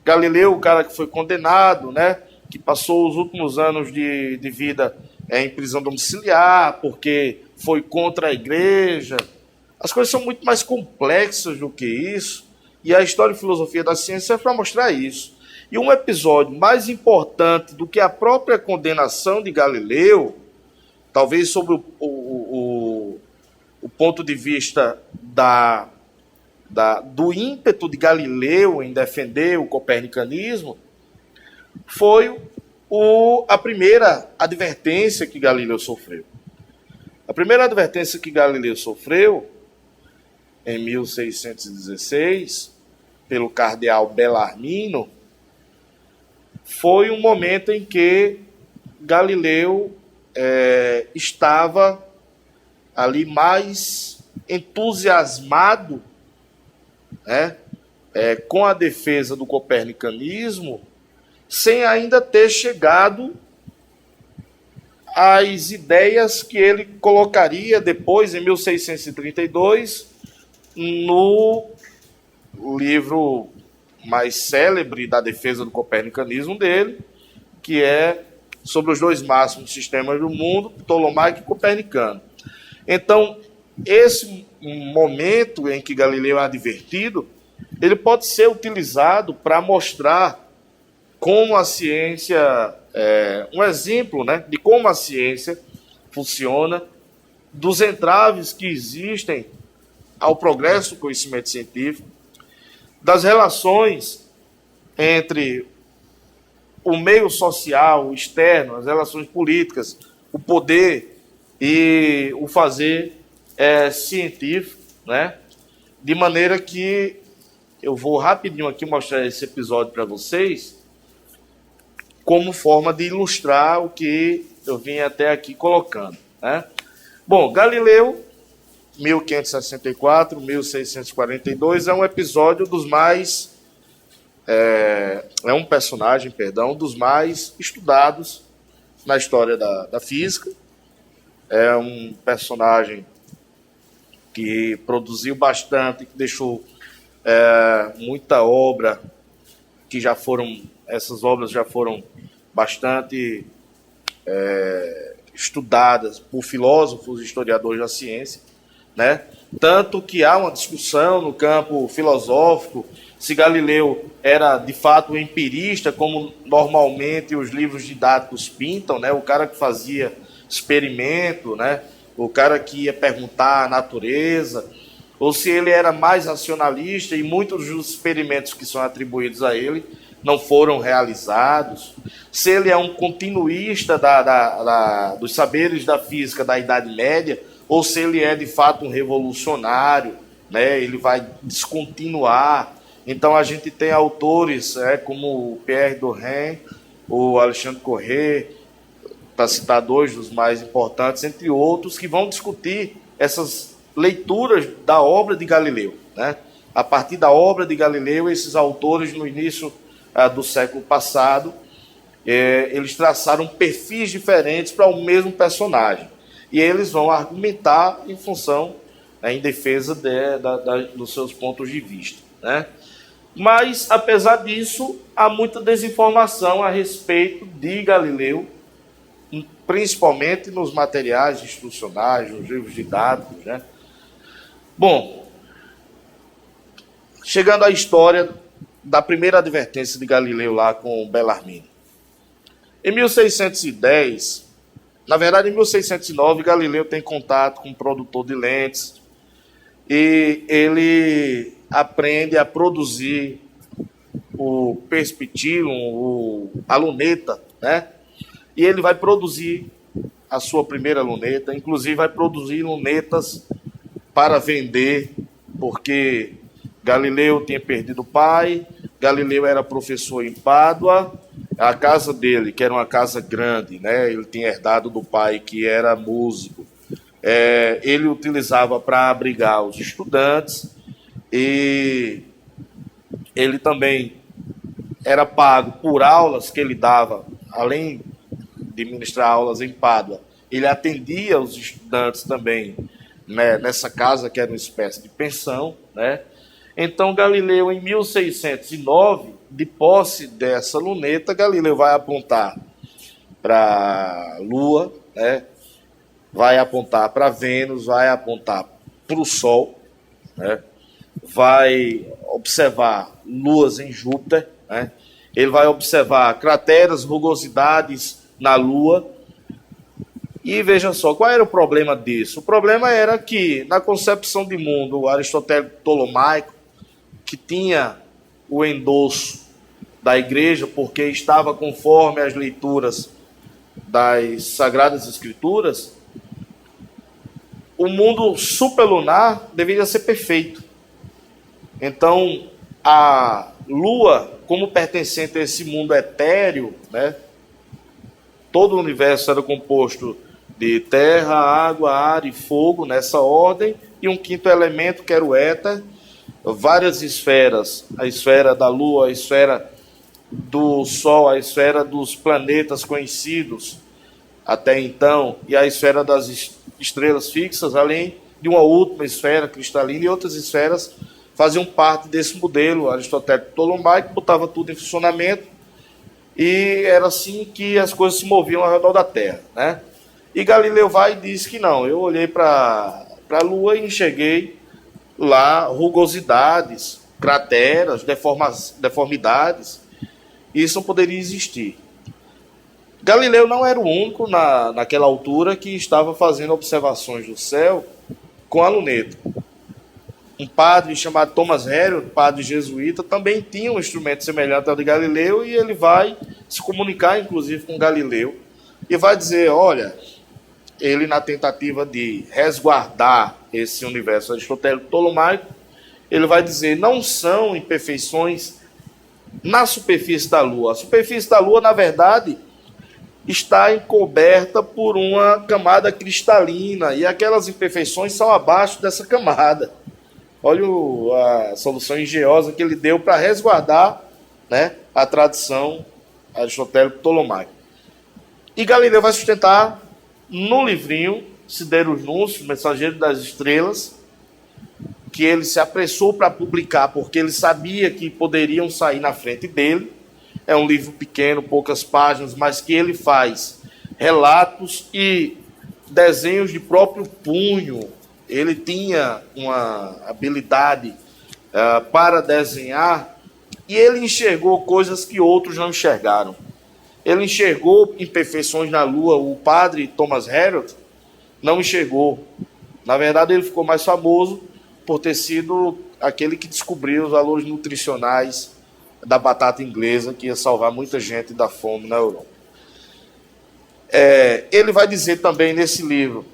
Galileu, o cara que foi condenado, né, que passou os últimos anos de vida em prisão domiciliar, porque foi contra a igreja. As coisas são muito mais complexas do que isso, e a história e filosofia da ciência é para mostrar isso. E um episódio mais importante do que a própria condenação de Galileu, talvez sobre o ponto de vista do ímpeto de Galileu em defender o copernicanismo, foi a primeira advertência que Galileu sofreu. A primeira advertência que Galileu sofreu, em 1616, pelo cardeal Bellarmino, foi um momento em que Galileu estava ali mais entusiasmado, né, com a defesa do copernicanismo, sem ainda ter chegado às ideias que ele colocaria depois, em 1632, no livro mais célebre da defesa do copernicanismo dele, que é sobre os dois máximos sistemas do mundo, ptolomaico e copernicano. Então, esse momento em que Galileu é advertido, ele pode ser utilizado para mostrar como a ciência, um exemplo, né, de como a ciência funciona, dos entraves que existem ao progresso do conhecimento científico, das relações entre o meio social, o externo, as relações políticas, o poder e o fazer científico, né? De maneira que eu vou rapidinho aqui mostrar esse episódio para vocês, como forma de ilustrar o que eu vim até aqui colocando, né? Bom, Galileu, 1564, 1642, é um episódio dos mais... um personagem, dos mais estudados na história da física. É um personagem que produziu bastante, que deixou muita obra, essas obras já foram bastante estudadas por filósofos e historiadores da ciência, né? Tanto que há uma discussão no campo filosófico se Galileu era de fato um empirista, como normalmente os livros didáticos pintam, né? O cara que fazia experimento, né? O cara que ia perguntar a natureza, ou se ele era mais racionalista e muitos dos experimentos que são atribuídos a ele não foram realizados, se ele é um continuista dos saberes da física da Idade Média, ou se ele é de fato um revolucionário, né? Ele vai descontinuar. Então a gente tem autores como o Pierre Doren, o Alexandre Corrêa, para citar dois dos mais importantes, entre outros, que vão discutir essas leituras da obra de Galileu, né? A partir da obra de Galileu, esses autores, no início do século passado, eles traçaram perfis diferentes para o mesmo personagem. E eles vão argumentar em função, em defesa dos seus pontos de vista, né? Mas, apesar disso, há muita desinformação a respeito de Galileu, principalmente nos materiais institucionais, nos livros didáticos, né? Bom, chegando à história da primeira advertência de Galileu lá com Bellarmine. Em 1610, na verdade em 1609, Galileu tem contato com um produtor de lentes e ele aprende a produzir o perspicillum, a luneta, né? E ele vai produzir a sua primeira luneta, inclusive vai produzir lunetas para vender, porque Galileu tinha perdido o pai, Galileu era professor em Pádua, a casa dele, que era uma casa grande, né? Ele tinha herdado do pai, que era músico, ele utilizava para abrigar os estudantes, e ele também era pago por aulas que ele dava, além de ministrar aulas em Pádua, ele atendia os estudantes também, né, nessa casa que era uma espécie de pensão, né? Então Galileu, em 1609, de posse dessa luneta, Galileu vai apontar para a Lua, né? Vai apontar para Vênus, vai apontar para o Sol, né? Vai observar luas em Júpiter, né? Ele vai observar crateras, rugosidades na Lua. E veja só, qual era o problema disso? O problema era que, na concepção de mundo aristotélico ptolomaico, que tinha o endosso da igreja, porque estava conforme as leituras das Sagradas Escrituras, o mundo superlunar deveria ser perfeito. Então, a Lua, como pertencente a esse mundo etéreo, né, todo o universo era composto de terra, água, ar e fogo, nessa ordem, e um quinto elemento, que era o éter, várias esferas, a esfera da Lua, a esfera do Sol, a esfera dos planetas conhecidos até então, e a esfera das estrelas fixas, além de uma última esfera cristalina, e outras esferas faziam parte desse modelo aristotélico ptolomaico, botava tudo em funcionamento, e era assim que as coisas se moviam ao redor da Terra, né? E Galileu vai e diz que não, eu olhei para a Lua e enxerguei lá rugosidades, crateras, deformidades, e isso não poderia existir. Galileu não era o único naquela altura que estava fazendo observações do céu com a luneta. Um padre chamado Thomas Harriot, padre jesuíta, também tinha um instrumento semelhante ao de Galileu, e ele vai se comunicar, inclusive, com Galileu, e vai dizer, olha, ele, na tentativa de resguardar esse universo aristotélico ptolomaico, ele vai dizer, não são imperfeições na superfície da Lua. A superfície da Lua, na verdade, está encoberta por uma camada cristalina, e aquelas imperfeições são abaixo dessa camada. Olha a solução engenhosa que ele deu para resguardar, né, a tradição aristotélica ptolomaica. E Galileu vai sustentar no livrinho Siderus Nuncius, Mensageiro das Estrelas, que ele se apressou para publicar, porque ele sabia que poderiam sair na frente dele. É um livro pequeno, poucas páginas, mas que ele faz relatos e desenhos de próprio punho. Ele tinha uma habilidade para desenhar, e ele enxergou coisas que outros não enxergaram. Ele enxergou imperfeições na Lua. O padre Thomas Harriot não enxergou. Na verdade, ele ficou mais famoso por ter sido aquele que descobriu os valores nutricionais da batata inglesa, que ia salvar muita gente da fome na Europa. Ele vai dizer também nesse livro,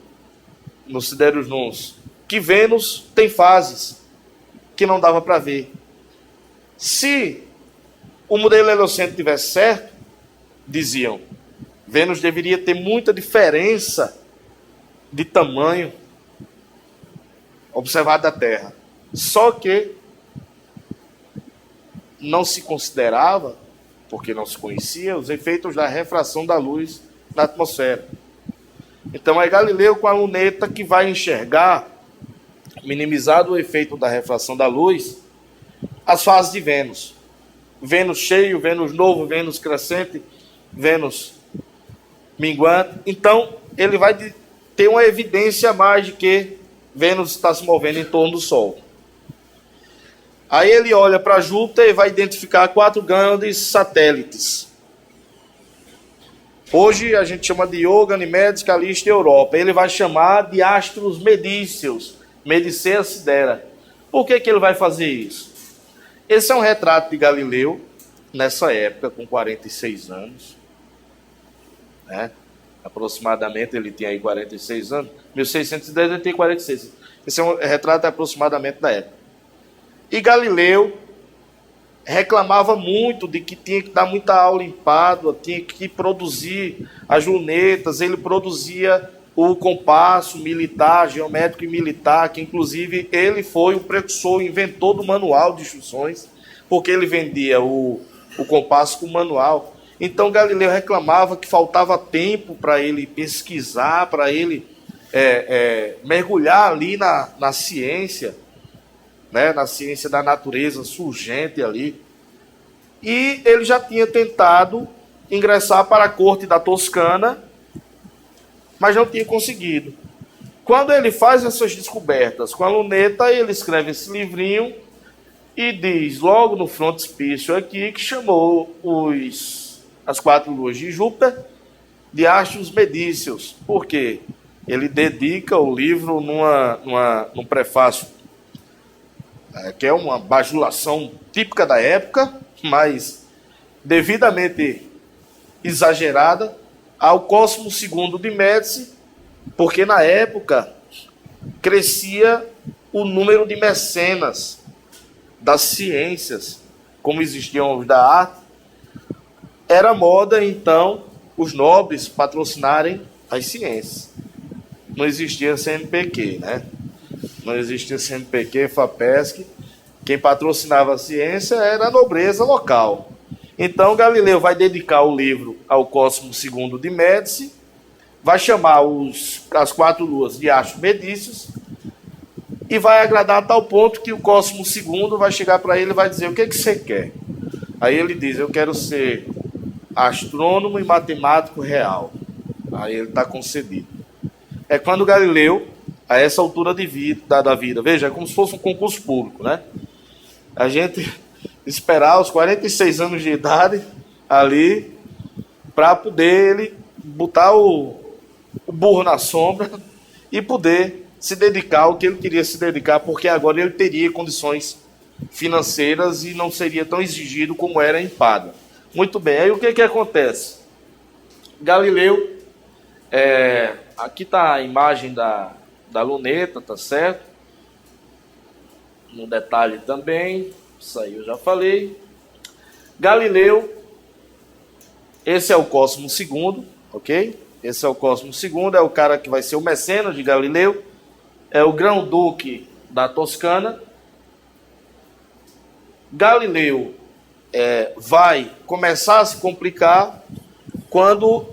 no Siderius Nuns, que Vênus tem fases que não dava para ver. Se o modelo heliocêntrico tivesse certo, diziam, Vênus deveria ter muita diferença de tamanho observado da Terra. Só que não se considerava, porque não se conhecia, os efeitos da refração da luz na atmosfera. Então é Galileu com a luneta que vai enxergar, minimizado o efeito da refração da luz, as fases de Vênus. Vênus cheio, Vênus novo, Vênus crescente, Vênus minguante. Então ele vai ter uma evidência a mais de que Vênus está se movendo em torno do Sol. Aí ele olha para Júpiter e vai identificar 4 grandes satélites. Hoje a gente chama de Io, Ganimedes, Calixto e Europa. Ele vai chamar de astros medíceos, Medicea Sidera. Por que ele vai fazer isso? Esse é um retrato de Galileu, nessa época, com 46 anos. Né? Aproximadamente, ele tinha aí 46 anos. 1610, ele tem 46. Esse é um retrato aproximadamente da época. E Galileu reclamava muito de que tinha que dar muita aula em Pádua, tinha que produzir as lunetas, ele produzia o compasso militar, geométrico e militar, que inclusive ele foi o precursor, o inventor do manual de instruções, porque ele vendia o compasso com o manual. Então Galileu reclamava que faltava tempo para ele pesquisar, para ele mergulhar ali na ciência, né, na ciência da natureza surgente ali. E ele já tinha tentado ingressar para a corte da Toscana, mas não tinha conseguido. Quando ele faz essas descobertas com a luneta, ele escreve esse livrinho e diz, logo no frontispício aqui, que chamou as 4 luas de Júpiter de astros medíceos. Por quê? Ele dedica o livro num prefácio, que é uma bajulação típica da época, mas devidamente exagerada, ao Cosmo II de Médici, porque na época crescia o número de mecenas das ciências, como existiam os da arte. Era moda, então, os nobres patrocinarem as ciências. Não existia CNPq, né? Não existia CNPq, FAPESC. Quem patrocinava a ciência era a nobreza local. Então, Galileu vai dedicar o livro ao Cosmo II de Médici, vai chamar as 4 luas de astros medíceos e vai agradar a tal ponto que o Cosmo II vai chegar para ele e vai dizer, o que você quer? Aí ele diz, eu quero ser astrônomo e matemático real. Aí ele está concedido. É quando Galileu, a essa altura da vida, veja, é como se fosse um concurso público, né? A gente esperar os 46 anos de idade ali para poder ele botar o burro na sombra e poder se dedicar ao que ele queria se dedicar, porque agora ele teria condições financeiras e não seria tão exigido como era em Pádua. Muito bem, aí o que acontece? Galileu, aqui está a imagem da luneta, tá certo? No detalhe também, isso aí eu já falei. Galileu, esse é o Cosmo II, ok? Esse é o Cosmo II, é o cara que vai ser o mecenas de Galileu, é o grão-duque da Toscana. Galileu vai começar a se complicar quando,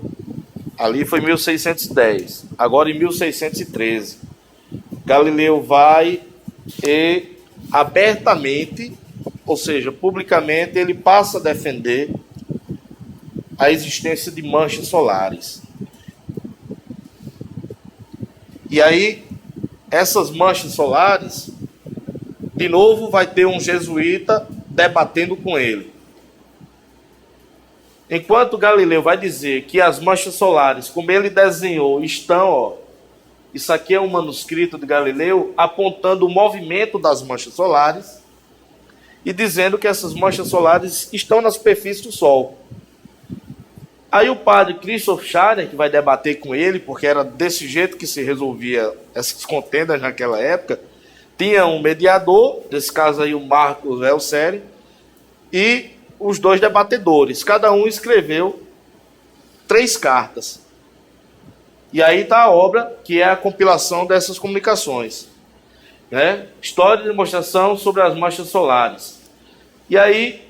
ali foi 1610, agora em 1613, Galileu vai e abertamente, ou seja, publicamente, ele passa a defender a existência de manchas solares. E aí, essas manchas solares, de novo, vai ter um jesuíta debatendo com ele. Enquanto Galileu vai dizer que as manchas solares, como ele desenhou, estão, isso aqui é um manuscrito de Galileu, apontando o movimento das manchas solares e dizendo que essas manchas solares estão na superfície do Sol. Aí o padre Christoph Scharner, que vai debater com ele, porque era desse jeito que se resolvia essas contendas naquela época, tinha um mediador, nesse caso aí o Marcos Elseri, e os dois debatedores. Cada um escreveu 3 cartas. E aí está a obra, que é a compilação dessas comunicações. Né? História de demonstração sobre as manchas solares. E aí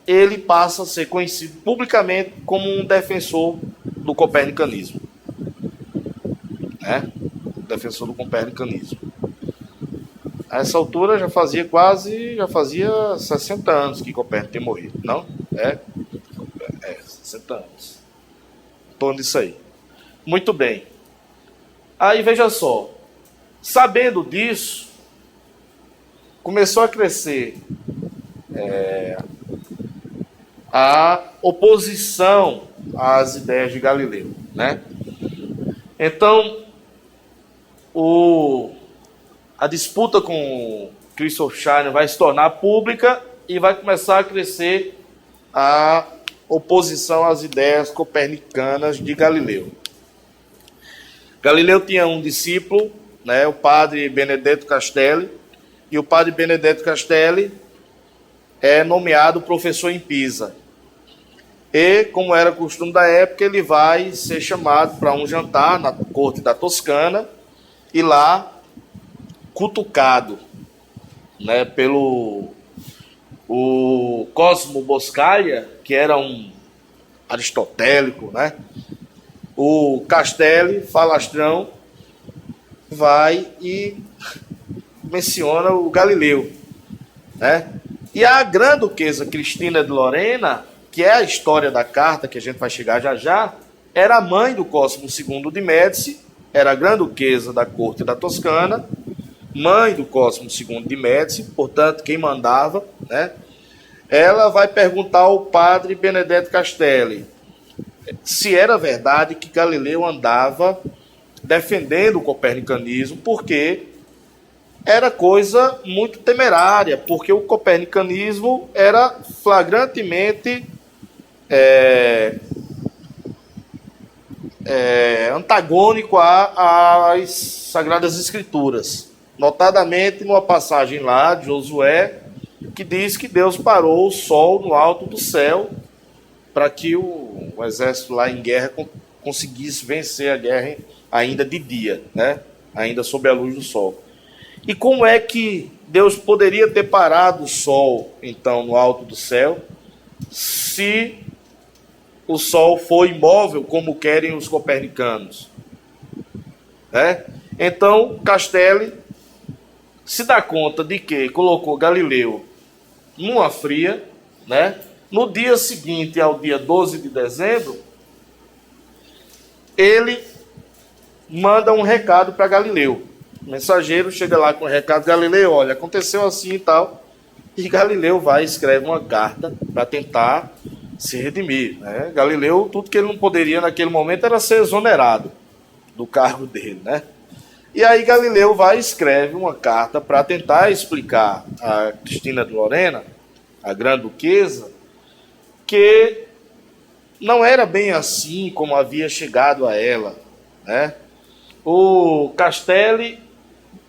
ele passa a ser conhecido publicamente como um defensor do copernicanismo. Né? Defensor do copernicanismo. A essa altura já fazia 60 anos que Copérnico tem morrido, não? 60 anos. Em torno disso aí. Muito bem. Aí veja só, sabendo disso, começou a crescer a oposição às ideias de Galileu, né? Então, a disputa com Christoph Scharner vai se tornar pública e vai começar a crescer a oposição às ideias copernicanas de Galileu. Galileu tinha um discípulo, né, o padre Benedetto Castelli, e o padre Benedetto Castelli é nomeado professor em Pisa. E, como era costume da época, ele vai ser chamado para um jantar na corte da Toscana e lá cutucado, né, pelo o Cosmo Boscaia, que era um aristotélico, né? O Castelli, falastrão, vai e menciona o Galileu, né? E a grã-duquesa Cristina de Lorena, que é a história da carta, que a gente vai chegar já já, era a mãe do Cosmo II de Médici, era a grã-duquesa da corte da Toscana, mãe do Cosmo II de Médici, portanto, quem mandava, né? Ela vai perguntar ao padre Benedetto Castelli se era verdade que Galileu andava defendendo o copernicanismo, porque era coisa muito temerária, porque o copernicanismo era flagrantemente antagônico às Sagradas Escrituras. Notadamente numa passagem lá de Josué, que diz que Deus parou o sol no alto do céu para que o exército lá em guerra conseguisse vencer a guerra ainda de dia, né? Ainda sob a luz do sol. E como é que Deus poderia ter parado o sol, então, no alto do céu, se o sol for imóvel, como querem os copernicanos? Né? Então, Castelli se dá conta de que colocou Galileu numa fria, né? No dia seguinte, ao dia 12 de dezembro, ele manda um recado para Galileu. O mensageiro chega lá com o recado: Galileu, olha, aconteceu assim e tal. E Galileu vai e escreve uma carta para tentar se redimir, né? Galileu, tudo que ele não poderia naquele momento era ser exonerado do cargo dele, né? E aí Galileu vai e escreve uma carta para tentar explicar a Cristina de Lorena, a grã-duquesa, que não era bem assim como havia chegado a ela, né? O Castelli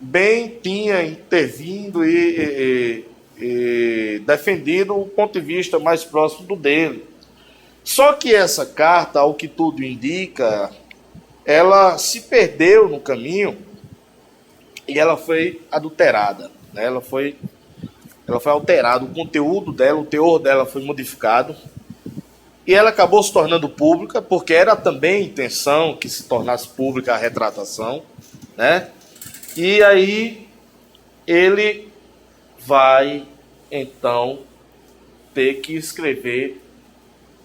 bem tinha intervindo e defendido o ponto de vista mais próximo do dele. Só que essa carta, ao que tudo indica, ela se perdeu no caminho e ela foi adulterada, né? Ela foi alterado, o conteúdo dela, o teor dela foi modificado e ela acabou se tornando pública, porque era também a intenção que se tornasse pública a retratação, né? E aí ele vai, então, ter que escrever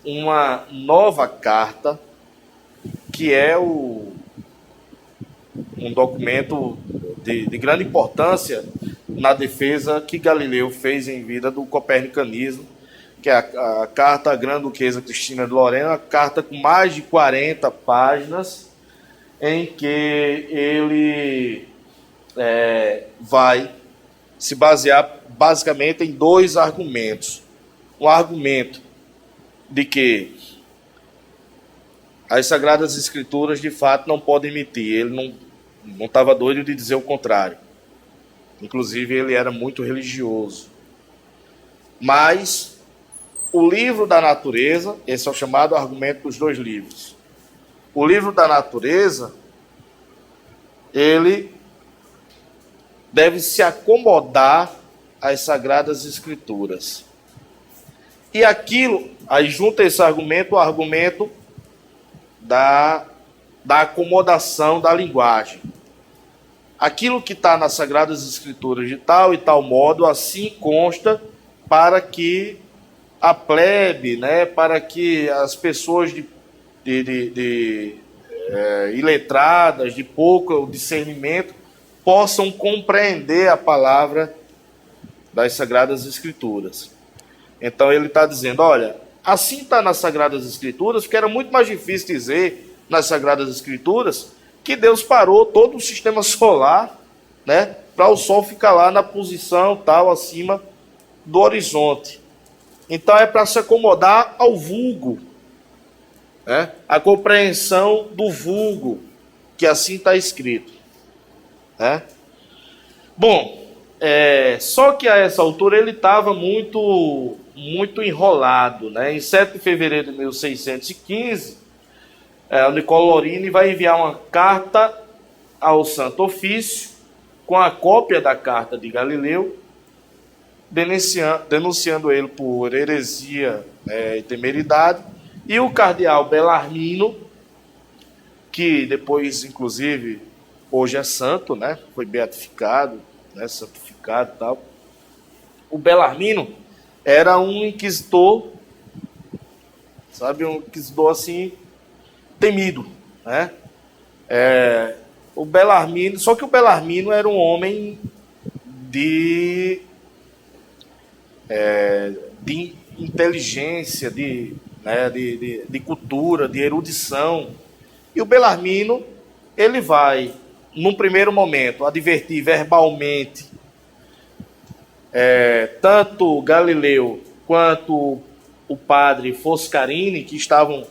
uma nova carta, que é um documento de grande importância na defesa que Galileu fez em vida do copernicanismo, que é a carta à Grã-Duquesa Cristina de Lorena, uma carta com mais de 40 páginas, em que ele vai se basear basicamente em dois argumentos. Um argumento de que as Sagradas Escrituras de fato não podem mentir. Ele não estava doido de dizer o contrário. Inclusive ele era muito religioso. Mas o livro da natureza, esse é o chamado argumento dos dois livros. O livro da natureza, ele deve se acomodar às Sagradas Escrituras. E aquilo, aí junta esse argumento, o argumento da acomodação da linguagem. Aquilo que está nas Sagradas Escrituras de tal e tal modo, assim consta para que a plebe, né, para que as pessoas iletradas, de pouco discernimento, possam compreender a palavra das Sagradas Escrituras. Então ele está dizendo, olha, assim está nas Sagradas Escrituras, porque era muito mais difícil dizer nas Sagradas Escrituras que Deus parou todo o sistema solar, né, para o Sol ficar lá na posição tal, acima do horizonte. Então é para se acomodar ao vulgo, né, a compreensão do vulgo, que assim está escrito. Né? Bom, só que a essa altura ele estava muito enrolado. Né? Em 7 de fevereiro de 1615, o Nicola Lorini vai enviar uma carta ao Santo Ofício com a cópia da carta de Galileu, denunciando ele por heresia e temeridade, e o cardeal Bellarmino, que depois, inclusive, hoje é santo, né? Foi beatificado, né? Santificado e tal. O Bellarmino era um inquisitor, sabe, um inquisidor assim, temido, né? O Bellarmino, só que o Bellarmino era um homem de inteligência, de cultura, de erudição. E o Bellarmino, ele vai, num primeiro momento, advertir verbalmente tanto Galileu quanto o padre Foscarini, que estavam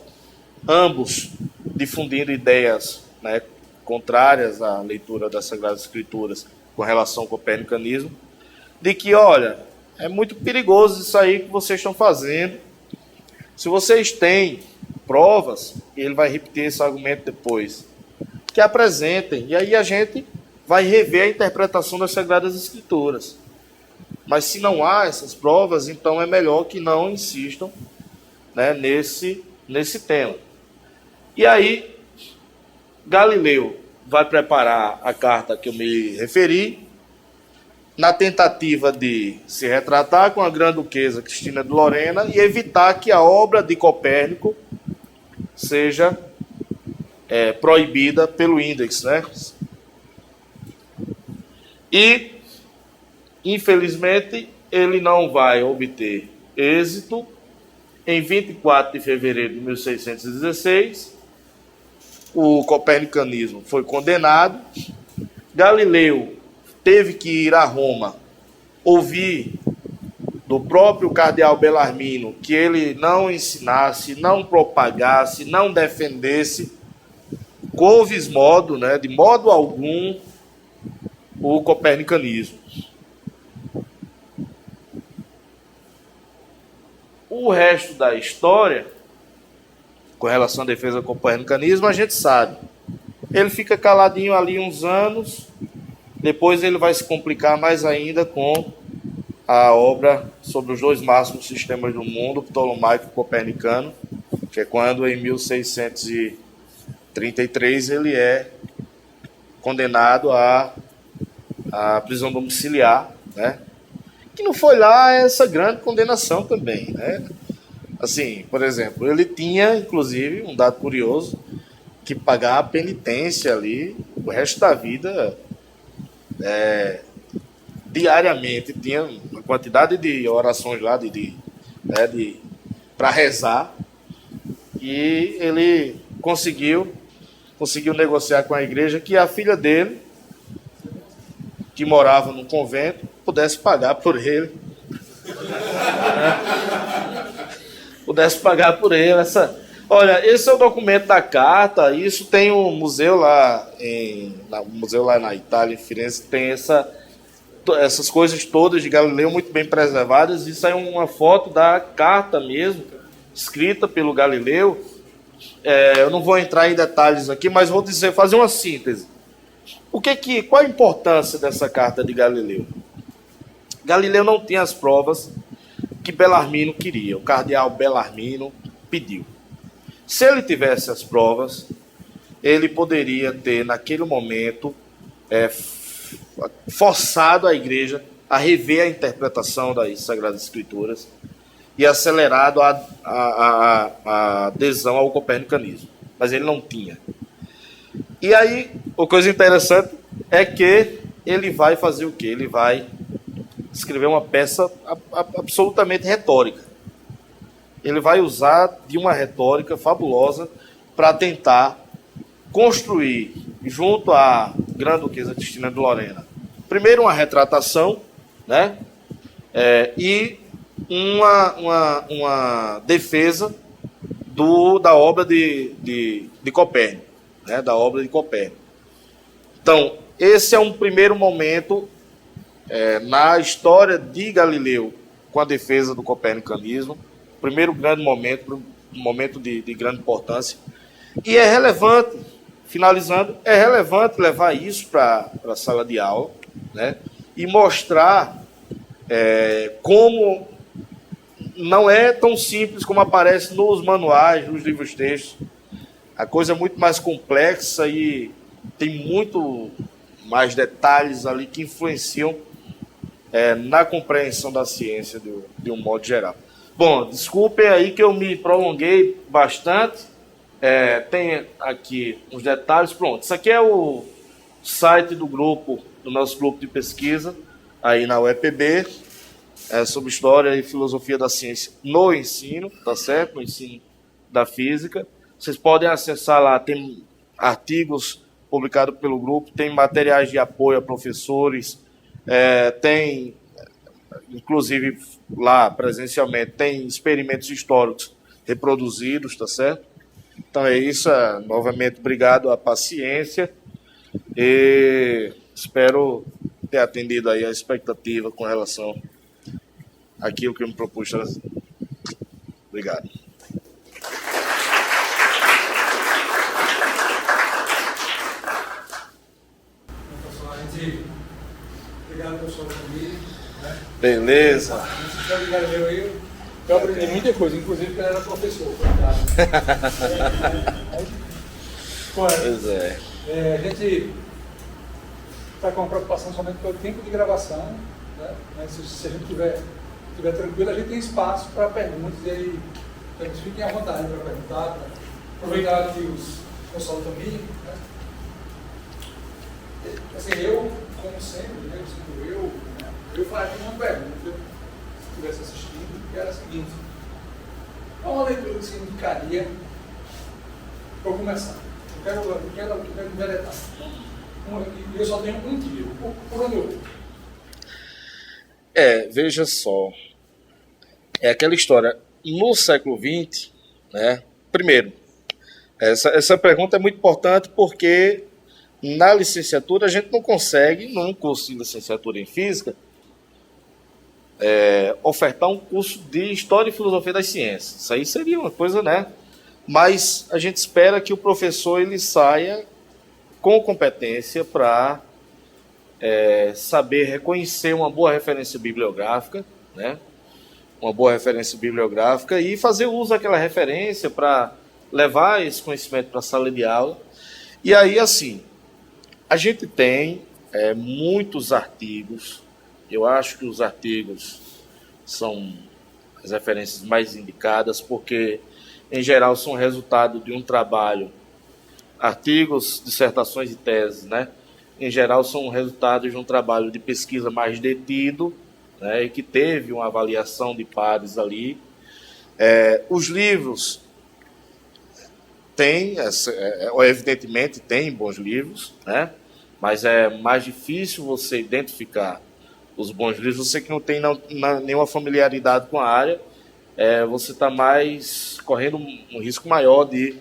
ambos difundindo ideias, né, contrárias à leitura das Sagradas Escrituras com relação ao copernicanismo, de que, olha, é muito perigoso isso aí que vocês estão fazendo. Se vocês têm provas, e ele vai repetir esse argumento depois, que apresentem, e aí a gente vai rever a interpretação das Sagradas Escrituras. Mas se não há essas provas, então é melhor que não insistam, né, nesse tema. E aí, Galileu vai preparar a carta que eu me referi, na tentativa de se retratar com a Grã-Duquesa Cristina de Lorena e evitar que a obra de Copérnico seja proibida pelo índex, né? E, infelizmente, ele não vai obter êxito. Em 24 de fevereiro de 1616, o copernicanismo foi condenado. Galileu teve que ir a Roma ouvir do próprio cardeal Bellarmino que ele não ensinasse, não propagasse, não defendesse, quovis modo, né, de modo algum, o copernicanismo. O resto da história, com relação à defesa do copernicanismo, a gente sabe. Ele fica caladinho ali uns anos, depois ele vai se complicar mais ainda com a obra sobre os dois máximos sistemas do mundo, ptolomaico e copernicano, que é quando, em 1633, ele é condenado a a prisão domiciliar, né? Que não foi lá essa grande condenação também, né? Assim, por exemplo, ele tinha, inclusive, um dado curioso, que pagar a penitência ali o resto da vida, diariamente, tinha uma quantidade de orações lá para rezar, e ele conseguiu negociar com a igreja que a filha dele, que morava no convento, pudesse pagar por ele. Pudesse pagar por ele. Olha, esse é o documento da carta. Isso tem um museu lá na Itália, em Firenze, tem essas coisas todas de Galileu muito bem preservadas. Isso é uma foto da carta mesmo, escrita pelo Galileu. Eu não vou entrar em detalhes aqui, mas vou fazer uma síntese. Qual a importância dessa carta de Galileu? Galileu não tinha as provas que Belarmino queria, o cardeal Belarmino pediu. Se ele tivesse as provas, ele poderia ter, naquele momento, forçado a igreja a rever a interpretação das Sagradas Escrituras e acelerado a adesão ao copernicanismo. Mas ele não tinha. E aí, a coisa interessante é que ele vai fazer o quê? Ele vai escrever uma peça absolutamente retórica. Ele vai usar de uma retórica fabulosa para tentar construir, junto à Grande Duquesa Cristina de Lorena, primeiro uma retratação, né? E uma defesa da obra de Copérnico, né? Da obra de Copérnico. Então, esse é um primeiro momento na história de Galileu com a defesa do copernicanismo, primeiro grande momento, um momento de grande importância. E é relevante, finalizando, é relevante levar isso para a sala de aula, né? E mostrar como não é tão simples como aparece nos manuais, nos livros textos. A coisa é muito mais complexa e tem muito mais detalhes ali que influenciam na compreensão da ciência de um modo geral. Bom, desculpem aí que eu me prolonguei bastante. Tem aqui uns detalhes. Pronto, isso aqui é o site do nosso grupo de pesquisa, aí na UEPB, sobre História e Filosofia da Ciência no ensino, tá certo? No ensino da física. Vocês podem acessar lá, tem artigos publicados pelo grupo, tem materiais de apoio a professores, tem, inclusive lá presencialmente, tem experimentos históricos reproduzidos, tá certo? Então é isso, novamente obrigado à paciência e espero ter atendido aí a expectativa com relação àquilo que eu me propus trazer. Obrigado. Obrigado, professor Camille. Beleza. Eu aprendi muita coisa, inclusive porque ele era professor. Pois é. A gente está com uma preocupação somente pelo tempo de gravação, né? Mas se a gente estiver tranquilo, a gente tem espaço para perguntas e aí fiquem à vontade para perguntar, para aproveitar que o pessoal também, né? Assim, eu, como sempre, eu faria uma pergunta, se estivesse assistindo, que era a seguinte: qual uma leitura que você indicaria para eu começar? Eu quero enveredar. Eu só tenho um tiro. Por onde eu vou? Veja só. É aquela história. No século XX, né? Primeiro, essa pergunta é muito importante porque na licenciatura a gente não consegue, num curso de licenciatura em Física, ofertar um curso de História e Filosofia das Ciências. Isso aí seria uma coisa, né? Mas a gente espera que o professor ele saia com competência para saber reconhecer uma boa referência bibliográfica, né? Uma boa referência bibliográfica e fazer uso daquela referência para levar esse conhecimento para a sala de aula. E aí, assim, a gente tem muitos artigos. Eu acho que os artigos são as referências mais indicadas, porque, em geral, são resultado de um trabalho. Artigos, dissertações e teses, né? Em geral, são resultado de um trabalho de pesquisa mais detido, né? E que teve uma avaliação de pares ali. Os livros evidentemente, tem bons livros, né? Mas é mais difícil você identificar os bons livros. Você que não tem nenhuma familiaridade com a área, você está mais correndo um risco maior de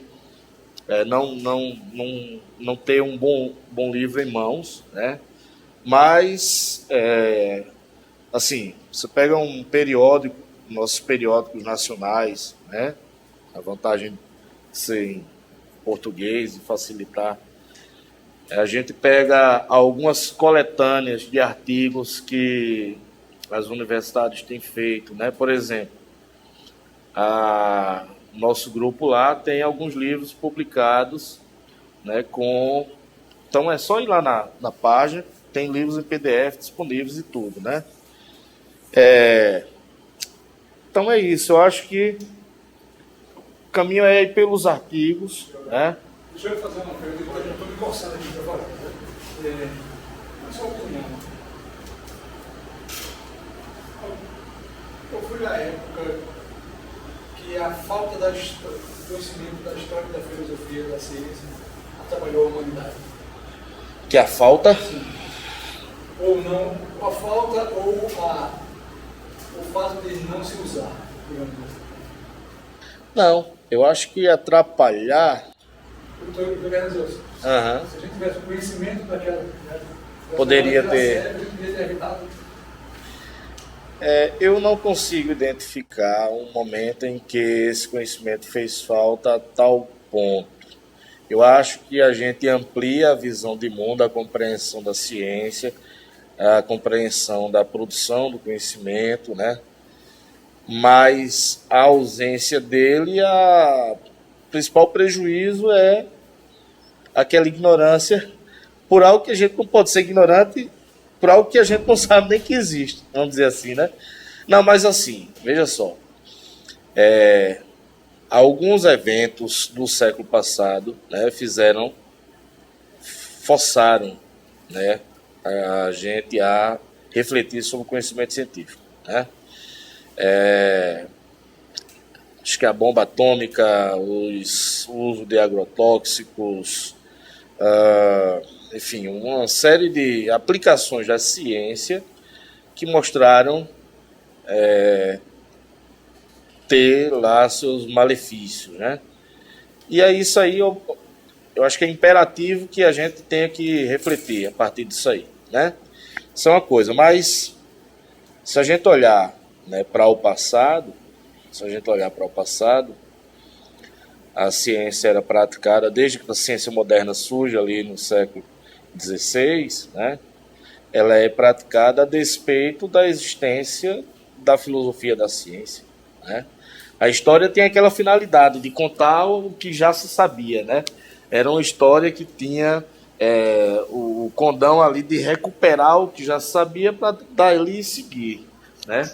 não ter um bom livro em mãos, né? Mas, assim, você pega um periódico, nossos periódicos nacionais, né? A vantagem de ser em português e facilitar. A gente pega algumas coletâneas de artigos que as universidades têm feito, né? Por exemplo, nosso grupo lá tem alguns livros publicados, né? Então é só ir lá na página, tem livros em PDF disponíveis e tudo, né? Então é isso, eu acho que o caminho é ir pelos artigos, né? Deixa eu fazer uma pergunta, porque eu estou me coçando aqui para falar. Na sua opinião, eu fui na época que a falta do conhecimento da história da filosofia, da ciência, atrapalhou a humanidade. Que a falta? Sim. Ou não, a falta ou o fato de não se usar, digamos assim. Não, eu acho que atrapalhar... Se a gente tivesse o conhecimento daquela... Poderia ter... A gente poderia ter evitado. Eu não consigo identificar um momento em que esse conhecimento fez falta a tal ponto. Eu acho que a gente amplia a visão de mundo, a compreensão da ciência, a compreensão da produção do conhecimento, né? Mas a ausência dele, o principal prejuízo é aquela ignorância por algo que a gente não pode ser ignorante, por algo que a gente não sabe nem que existe, vamos dizer assim, né? Não, mas assim, veja só, alguns eventos do século passado, né, forçaram, né, a gente a refletir sobre o conhecimento científico, né? Acho que a bomba atômica, o uso de agrotóxicos, enfim, uma série de aplicações da ciência que mostraram ter lá seus malefícios, né? E é isso aí, eu acho que é imperativo que a gente tenha que refletir a partir disso aí, né? Isso é uma coisa, mas se a gente olhar, né, para o passado, a ciência era praticada desde que a ciência moderna surge ali no século XVI, né? Ela é praticada a despeito da existência da filosofia da ciência, né? A história tem aquela finalidade de contar o que já se sabia, né? Era uma história que tinha o condão ali de recuperar o que já se sabia para dali seguir, né?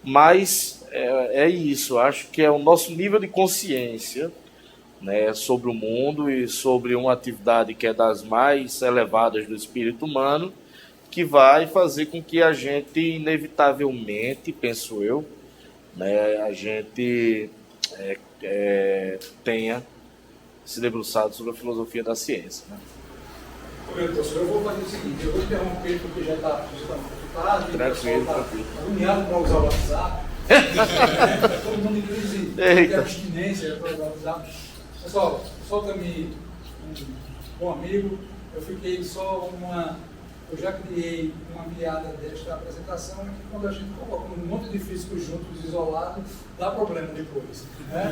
Mas é isso, acho que é o nosso nível de consciência, né, sobre o mundo e sobre uma atividade que é das mais elevadas do espírito humano, que vai fazer com que a gente, inevitavelmente, penso eu, né, a gente tenha se debruçado sobre a filosofia da ciência, né? Professor, eu vou fazer o seguinte, eu vou interromper porque já está tarde, Tranquilo. agoniado para usar o WhatsApp. Todo mundo em crise de abstinência para usar o WhatsApp. Pessoal, solta-me um bom amigo. Eu já criei uma piada desta apresentação que quando a gente coloca um monte de físicos juntos, isolados, dá problema depois. Né?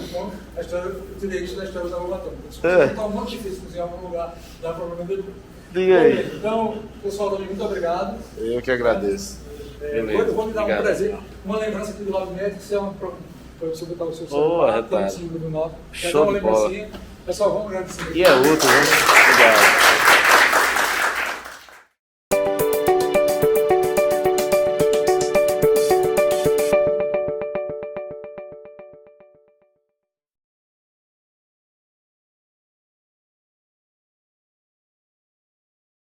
Então, eu tirei isso da história da bomba atômica. Se você botar um monte de físicos em algum lugar, dá problema depois. Diga aí. Então, pessoal, também muito obrigado. Eu que agradeço. Eu vou me dar um presente, uma lembrança aqui do Lado Médico, que é uma para você botar o seu celular, tem o símbolo do nosso. Show de bola. Pessoal, vamos agradecer. E é outro, né? Obrigado.